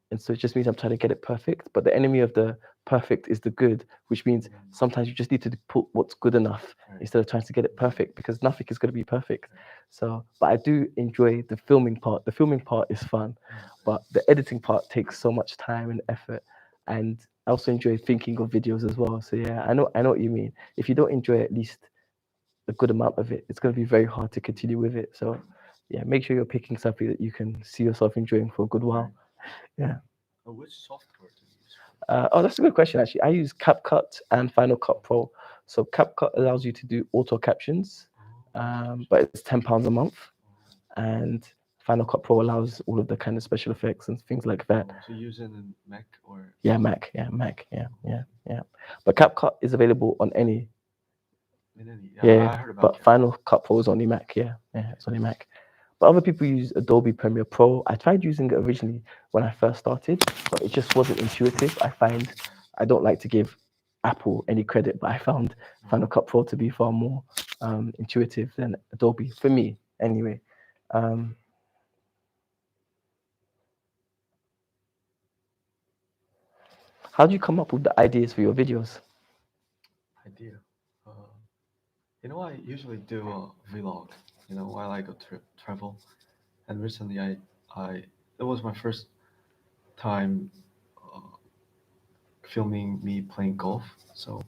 And so it just means I'm trying to get it perfect. But the enemy of the perfect is the good, which means sometimes you just need to put what's good enough instead of trying to get it perfect because nothing is going to be perfect. So, but I do enjoy the filming part. The filming part is fun, but the editing part takes so much time and effort. And I also enjoy thinking of videos as well. So yeah, I know what you mean. If you don't enjoy at least a good amount of it, it's going to be very hard to continue with it. So yeah, make sure you're picking something that you can see yourself enjoying for a good while. Yeah. which software do you use? Oh, that's a good question, actually. I use CapCut and Final Cut Pro. So CapCut allows you to do auto captions, but it's £10 a month. And Final Cut Pro allows all of the kind of special effects and things like that. So you use it in Mac or? Yeah, Mac. Yeah, Mac. Yeah. But CapCut is available on any. Yeah, I heard about but it. Final Cut Pro is only Mac. Yeah, it's only Mac. But other people use Adobe Premiere Pro. I tried using it originally when I first started, but it just wasn't intuitive. I find I don't like to give Apple any credit, but I found Final Cut Pro to be far more intuitive than Adobe for me, anyway. Um, how do you come up with the ideas for your videos? Idea. Uh, you know, I usually do a vlog. You know, while I go travel, and recently it was my first time uh, filming me playing golf. So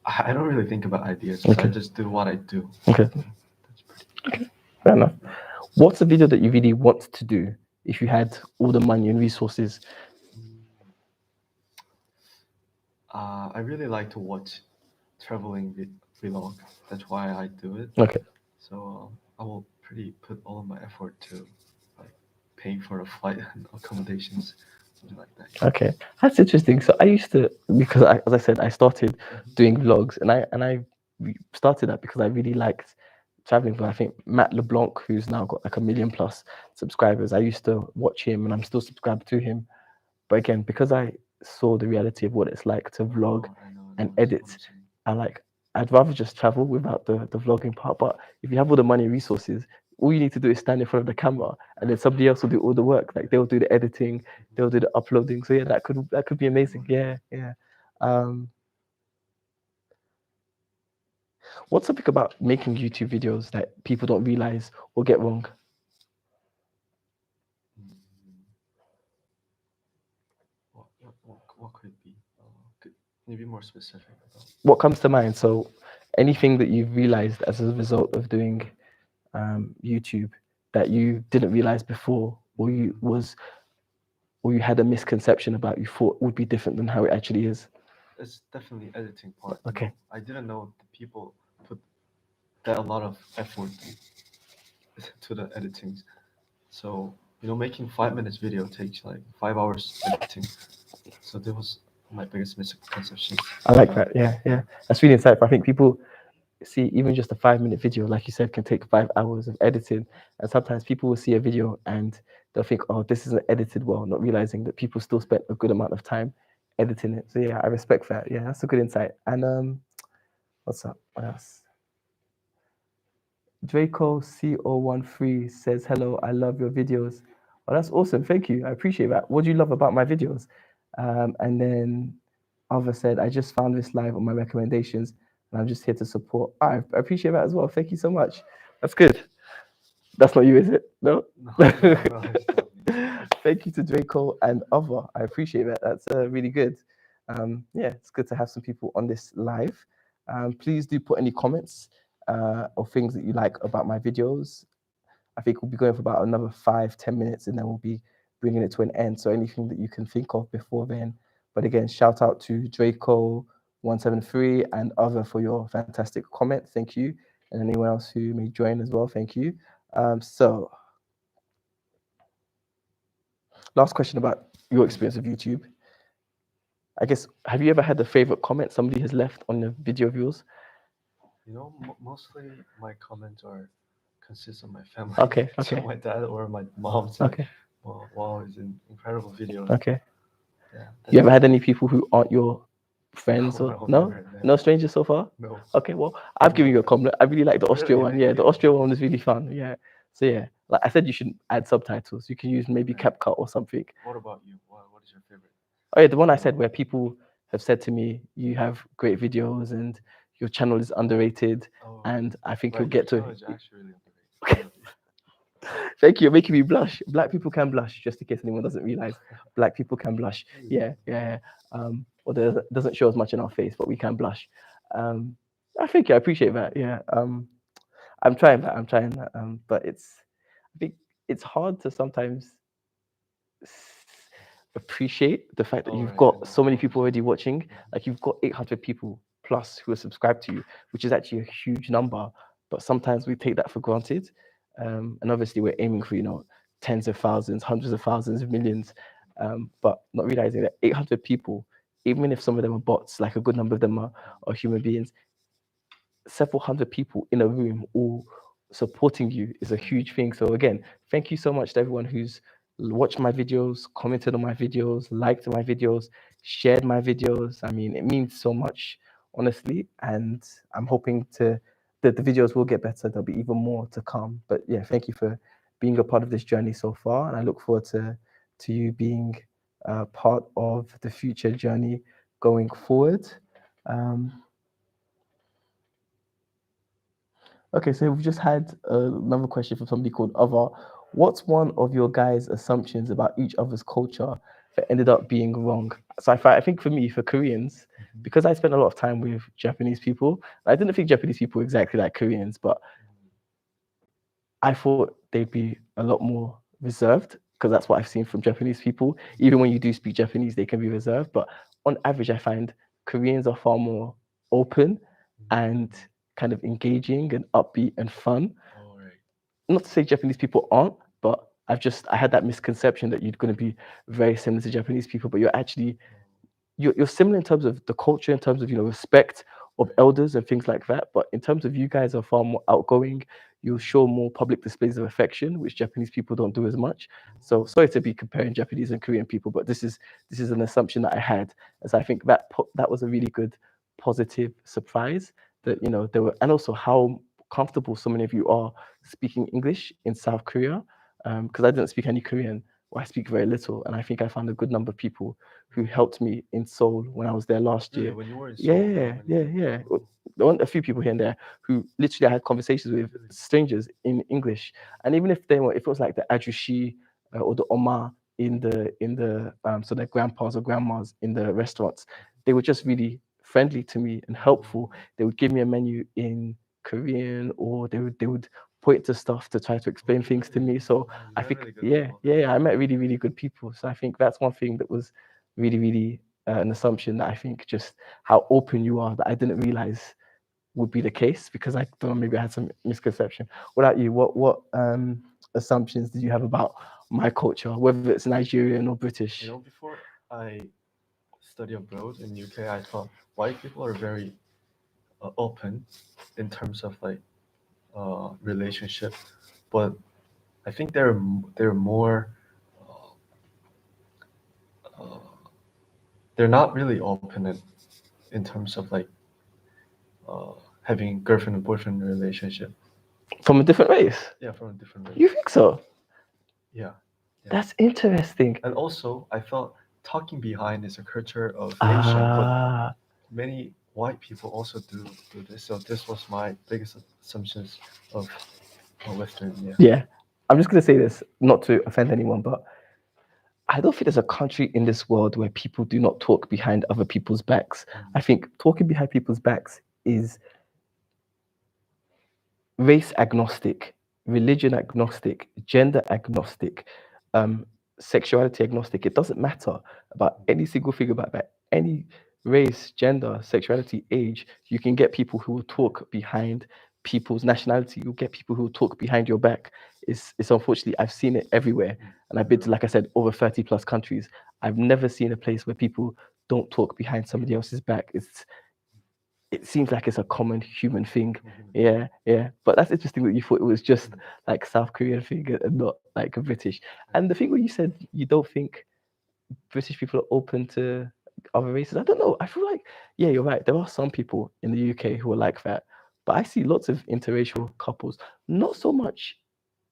I don't really think about ideas. I Okay. just do what I do. Okay, That's pretty. fair enough. What's a video that you really want to do if you had all the money and resources? I really like to watch traveling vlog. That's why I do it. Okay. So I will pretty put all of my effort to like paying for the flight and accommodations, something like that. Okay, that's interesting. So I used to because as I said, I started doing vlogs, and I started that because I really liked traveling. But I think Matt LeBlanc, who's now got like 1 million+ subscribers, I used to watch him, and I'm still subscribed to him. But again, because I saw the reality of what it's like to vlog and edit, I like I'd rather just travel without the vlogging part. But if you have all the money and resources, all you need to do is stand in front of the camera, and then somebody else will do all the work. Like they'll do the editing, they'll do the uploading. So yeah, that could be amazing. Yeah. Um, what's something about making YouTube videos that people don't realize or get wrong? What could it be? Can you be more specific about? What comes to mind? So anything that you've realized as a result of doing YouTube that you didn't realize before, or you had a misconception about, you thought would be different than how it actually is? It's definitely editing part. Okay. You know? I didn't know the people put that a lot of effort to the editing. So you know, making 5 minutes video takes like 5 hours editing. So that was my biggest misconception. I like that. Yeah. That's really insightful. I think people see even just a 5 minute video, like you said, can take 5 hours of editing. And sometimes people will see a video and they'll think, oh, this isn't edited well, not realizing that people still spent a good amount of time editing it. So yeah, I respect that. Yeah, that's a good insight. And what's up? What else? Draco CO13 says, hello, I love your videos. Oh, that's awesome. Thank you. I appreciate that. What do you love about my videos? And then Other said, I just found this live on my recommendations and I'm just here to support. I appreciate that as well. Thank you so much. That's good. That's not you, is it? No? No, no, no, it's not me. Thank you to Draco and Other. I appreciate that. That's really good. Yeah, it's good to have some people on this live. Please do put any comments or things that you like about my videos. I think we'll be going for about another 5-10 minutes and then we'll be bringing it to an end. So anything that you can think of before then. But again, shout out to Draco173 and Other for your fantastic comment. Thank you. And anyone else who may join as well. Thank you. So last question about your experience of YouTube. I guess, have you ever had a favorite comment somebody has left on a video of yours? You know, mostly my comments are consist of my family. Okay, So okay, my dad or my mom said, okay, "Well, wow, it's an incredible video." okay. Yeah. You ever had any people who aren't your friends or no? Never, No never. strangers so far? No. Okay, well, I've given you a compliment. I really like the Austria Really? one. Yeah, the Austria one was really fun. Yeah. So yeah, like I said, you should add subtitles. You can use maybe Okay. CapCut or something. What about you? What is your favorite? Oh yeah, the one I said where people have said to me, "You have great videos and your channel is underrated," Oh, and I think right, you'll your get channel to. is actually really underrated. Thank you. You're making me blush. Black people can blush, just in case anyone doesn't realize. Black people can blush. Yeah, yeah. Although it doesn't show as much in our face, but we can blush. I think I appreciate that. Yeah. I'm trying that. I'm trying that. But I think it's hard to sometimes appreciate the fact that Oh, you've right, I got know, so I many people understand. already watching. Like you've got 800 people plus who are subscribed to you, which is actually a huge number. But sometimes we take that for granted. And obviously we're aiming for, tens of thousands, hundreds of thousands, millions. But not realizing that 800 people, even if some of them are bots, like a good number of them are human beings, several hundred people in a room all supporting you is a huge thing. So again, thank you so much to everyone who's watched my videos, commented on my videos, liked my videos, shared my videos. I mean, it means so much, honestly. And I'm hoping that the videos will get better. There'll be even more to come. But yeah, thank you for being a part of this journey so far. And I look forward to you being part of the future journey going forward. Okay, so we've just had another question from somebody called Other. What's one of your guys' assumptions about each other's culture that ended up being wrong? So I think for me, for Koreans, because I spent a lot of time with Japanese people, I didn't think Japanese people were exactly like Koreans, but I thought they'd be a lot more reserved because that's what I've seen from Japanese people. Even when you do speak Japanese, they can be reserved. But on average, I find Koreans are far more open and kind of engaging and upbeat and fun. Oh, right. Not to say Japanese people aren't, but I had that misconception that you're going to be very similar to Japanese people, but you're actually you're similar in terms of the culture, in terms of respect of elders and things like that. But in terms of you guys are far more outgoing, you'll show more public displays of affection, which Japanese people don't do as much. So sorry to be comparing Japanese and Korean people, but this is an assumption that I had, as I think that was a really good positive surprise that there were, and also how comfortable so many of you are speaking English in South Korea, because I didn't speak any Korean. Or I speak very little, and I think I found a good number of people who helped me in Seoul when I was there last Really, year. when you were in Seoul, Yeah, when yeah, you, yeah. oh, There weren't a few people here and there who literally I had conversations with really? strangers in English, and even if if it was like the ajushi or the oma in the so their grandpas or grandmas in the restaurants, they were just really friendly to me and helpful. They would give me a menu in Korean, or they would point to stuff to try to explain things to me. So Oh, you I met think, really good yeah, people. yeah, yeah, I met really, really good people. So I think that's one thing that was really, really an assumption that I think just how open you are that I didn't realize would be the case because I thought maybe I had some misconception. What about you? What assumptions did you have about my culture, whether it's Nigerian or You British? know, before I study abroad in UK, I thought white people are very open in terms of like relationship, but I think they're more uh, they're not really open in terms of like uh, having girlfriend and boyfriend relationship. From a different race? Yeah, from a different You race. think so? Yeah, That's interesting. And also, I felt talking behind is a culture of Asian, but Ah, many white people also do this. So this was my biggest assumptions of Western. Yeah. yeah. I'm just gonna say this, not to offend anyone, but I don't think there's a country in this world where people do not talk behind other people's backs. I think talking behind people's backs is race agnostic, religion agnostic, gender agnostic, um, sexuality agnostic. It doesn't matter about any single thing about that. Any race, gender, sexuality, age, you can get people who will talk behind people's nationality. You'll get people who will talk behind your back. It's unfortunately, I've seen it everywhere. And I've been to, like I said, over 30 plus countries. I've never seen a place where people don't talk behind somebody else's back. It seems like it's a common human thing. Yeah, yeah. But that's interesting that you thought it was just like South Korean thing and not like a British. And the thing where you said you don't think British people are open to other races, I don't know. I feel like, yeah, you're right. There are some people in the UK who are like that. But I see lots of interracial couples, not so much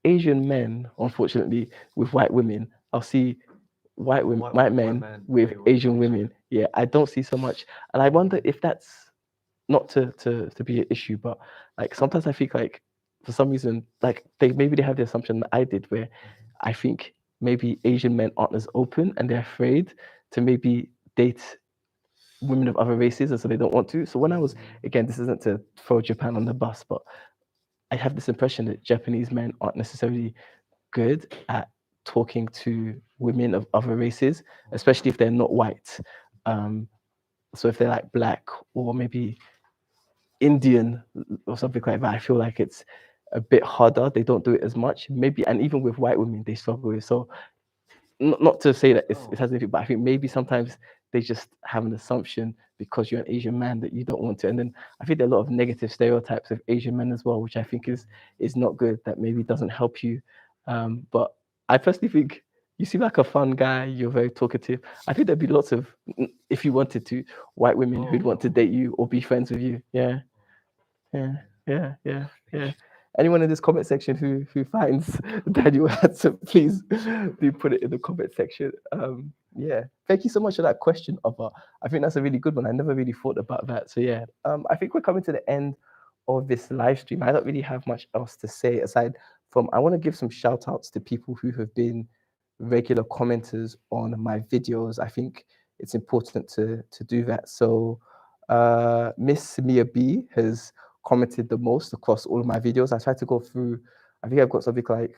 Asian men, unfortunately, with white women. I'll see white men Man with Asian women. Yeah, I don't see so much. And I wonder if that's not to be an issue, but like sometimes I think like for some reason like they have the assumption that I did where I think maybe Asian men aren't as open and they're afraid to maybe date women of other races and so they don't want to. So when I was again, this isn't to throw Japan on the bus, but I have this impression that Japanese men aren't necessarily good at talking to women of other races, especially if they're not white. Um, so if they're like black or maybe Indian or something like that, I feel like it's a bit harder. They don't do it as much, maybe, and even with white women, they struggle with. So, not to say that it has anything, but I think maybe sometimes they just have an assumption because you're an Asian man that you don't want to. And then I think there are a lot of negative stereotypes of Asian men as well, which I think is not good. That maybe doesn't help you. But I personally think you seem like a fun guy. You're very talkative. I think there'd be lots of, if you wanted to, white women who'd want to date you or be friends with you. Yeah. Yeah, yeah, yeah, yeah. Anyone in this comment section who finds Daniel handsome, please do put it in the comment section. Yeah, thank you so much for that question, Oba. I think that's a really good one. I never really thought about that. So yeah, I think we're coming to the end of this live stream. I don't really have much else to say aside from I want to give some shout outs to people who have been regular commenters on my videos. I think it's important to do that. So Miss Mia B has commented the most across all of my videos. I tried to go through, I think I've got something like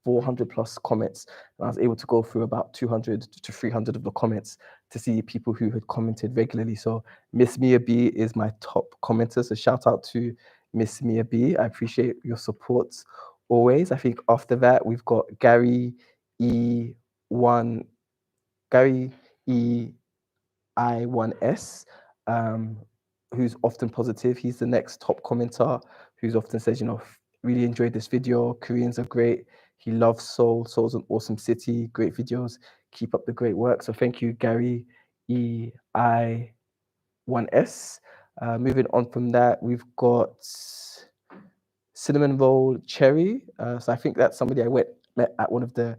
400 plus comments, and I was able to go through about 200 to 300 of the comments to see people who had commented regularly. So Miss Mia B is my top commenter. So shout out to Miss Mia B. I appreciate your support always. I think after that, we've got E1, Gary E I1S, who's often positive. He's the next top commenter who's often says, really enjoyed this video. Koreans are great. He loves Seoul. Seoul's an awesome city. Great videos. Keep up the great work. So thank you, Gary EI1S. Moving on from that, we've got Cinnamon Roll Cherry. So I think that's somebody met at one of the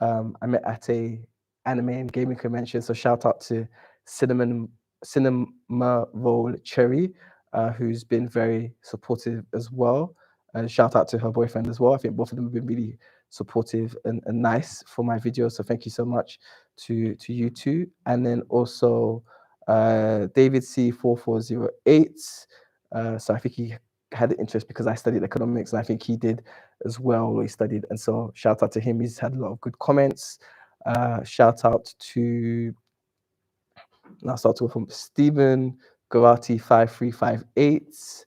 I met at a anime and gaming convention. So shout out to Cinema Roll Cherry, who's been very supportive as well. And shout out to her boyfriend as well. I think both of them have been really supportive and nice for my videos. So thank you so much to you two. And then also David C4408. So I think he had an interest because I studied economics, and I think he did as well. He studied, and so shout out to him. He's had a lot of good comments. Shout out to now start to from Stephen Garati 5358.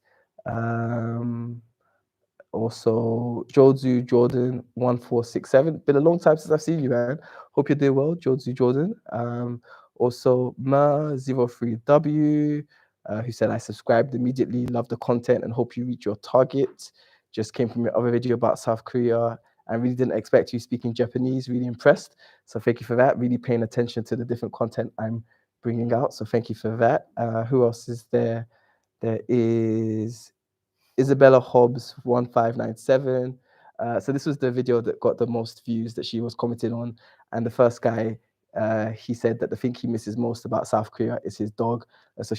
Also Jozu Jordan 1467. Been a long time since I've seen you, man. Hope you're doing well, Jozu Jordan. Also Ma03W, who said I subscribed immediately, love the content and hope you reach your target. Just came from your other video about South Korea. I really didn't expect you speaking Japanese, really impressed. So thank you for that. Really paying attention to the different content I'm bringing out. So thank you for that. Who else is there? There is Isabella Hobbs 1597. So this was the video that got the most views that she was commenting on. And the first guy, he said that the thing he misses most about South Korea is his dog. So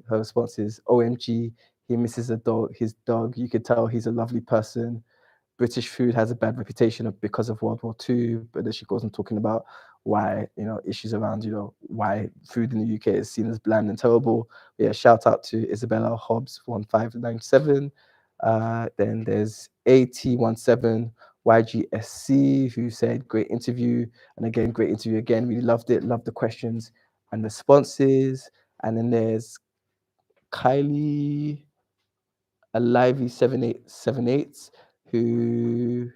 her response is, OMG, he misses a dog, his dog. You could tell he's a lovely person. British food has a bad reputation because of World War II, but then she goes on talking about why, issues around, why food in the UK is seen as bland and terrible. Yeah, shout out to Isabella Hobbs 1597. Then there's AT17 YGSC who said great interview, and again great interview again. Really loved it. Loved the questions and responses. And then there's Kylie Alivey7878 who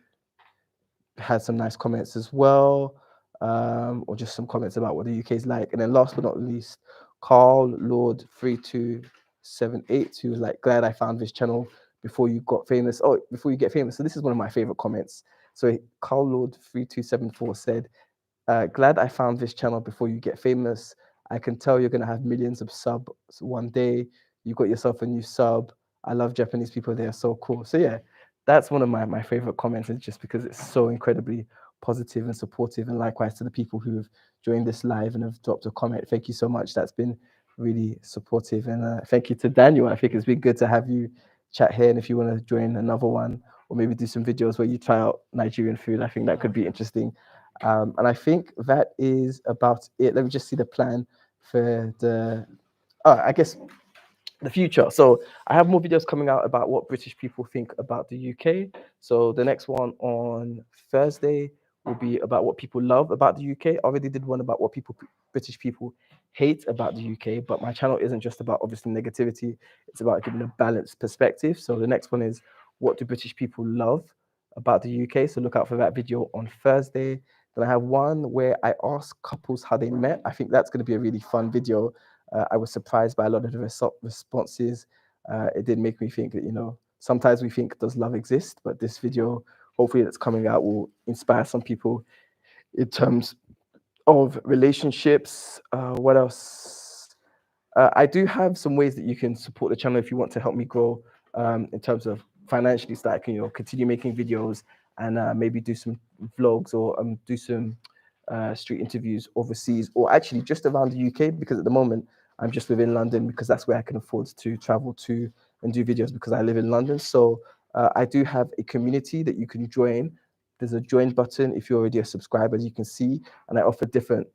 had some nice comments as well, or just some comments about what the UK is like. And then last but not least, Carl Lord 3278, who was like, glad I found this channel before you got famous. Oh, before you get famous. So this is one of my favorite comments. So Carl Lord 3274 said, glad I found this channel before you get famous. I can tell you're gonna have millions of subs one day. You got yourself a new sub. I love Japanese people. They are so cool. So yeah, that's one of my favorite comments, and just because it's so incredibly positive and supportive. And likewise to the people who have joined this live and have dropped a comment. Thank you so much. That's been really supportive. And thank you to Daniel. I think it's been good to have you chat here. And if you want to join another one, or maybe do some videos where you try out Nigerian food, I think that could be interesting. And I think that is about it. Let me just see the plan for I guess the future. So I have more videos coming out about what British people think about the UK. So the next one on Thursday will be about what people love about the UK. I already did one about what British people hate about the UK, but my channel isn't just about obviously negativity. It's about giving a balanced perspective. So the next one is what do British people love about the UK? So look out for that video on Thursday. Then I have one where I ask couples how they met. I think that's going to be a really fun video. I was surprised by a lot of the responses. It did make me think that, sometimes we think, does love exist? But this video, hopefully that's coming out, will inspire some people in terms of relationships. What else? I do have some ways that you can support the channel if you want to help me grow in terms of financially, so that I can, continue making videos and maybe do some vlogs or do some street interviews overseas, or actually just around the UK, because at the moment I'm just within London because that's where I can afford to travel to and do videos because I live in London. So I do have a community that you can join. There's a join button if you're already a subscriber, as you can see, and I offer different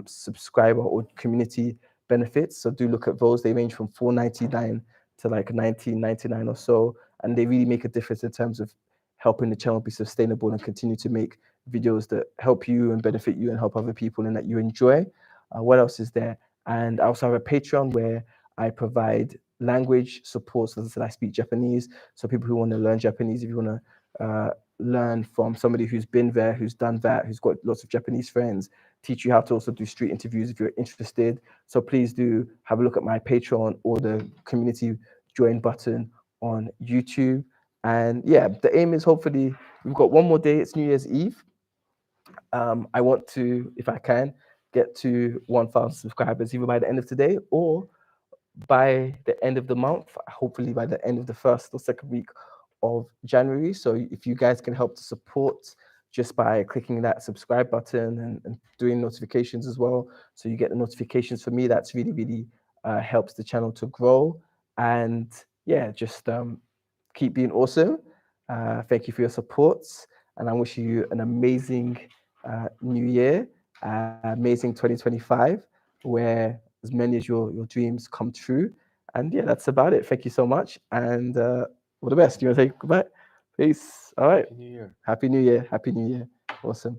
subscriber or community benefits. So do look at those. They range from $4.99 to like $19.99 or so, and they really make a difference in terms of helping the channel be sustainable and continue to make videos that help you and benefit you and help other people and that you enjoy. What else is there? And I also have a Patreon where I provide language support. So as I said, I speak Japanese. So people who want to learn Japanese, if you want to learn from somebody who's been there, who's done that, who's got lots of Japanese friends, teach you how to also do street interviews if you're interested. So please do have a look at my Patreon or the community join button on YouTube. And yeah, the aim is hopefully we've got one more day. It's New Year's Eve. I want to, if I can, get to 1,000 subscribers either by the end of today or by the end of the month, hopefully by the end of the first or second week of January. So if you guys can help to support just by clicking that subscribe button and doing notifications as well, so you get the notifications for me, that's really, really helps the channel to grow. And yeah, just keep being awesome. Thank you for your support, and I'm wishing you an amazing new year, amazing 2025, where as many as your dreams come true. And yeah, that's about it. Thank you so much, and all the best. You want to say goodbye? Peace. All right. Happy New Year. Happy New Year. Happy New Year. Awesome.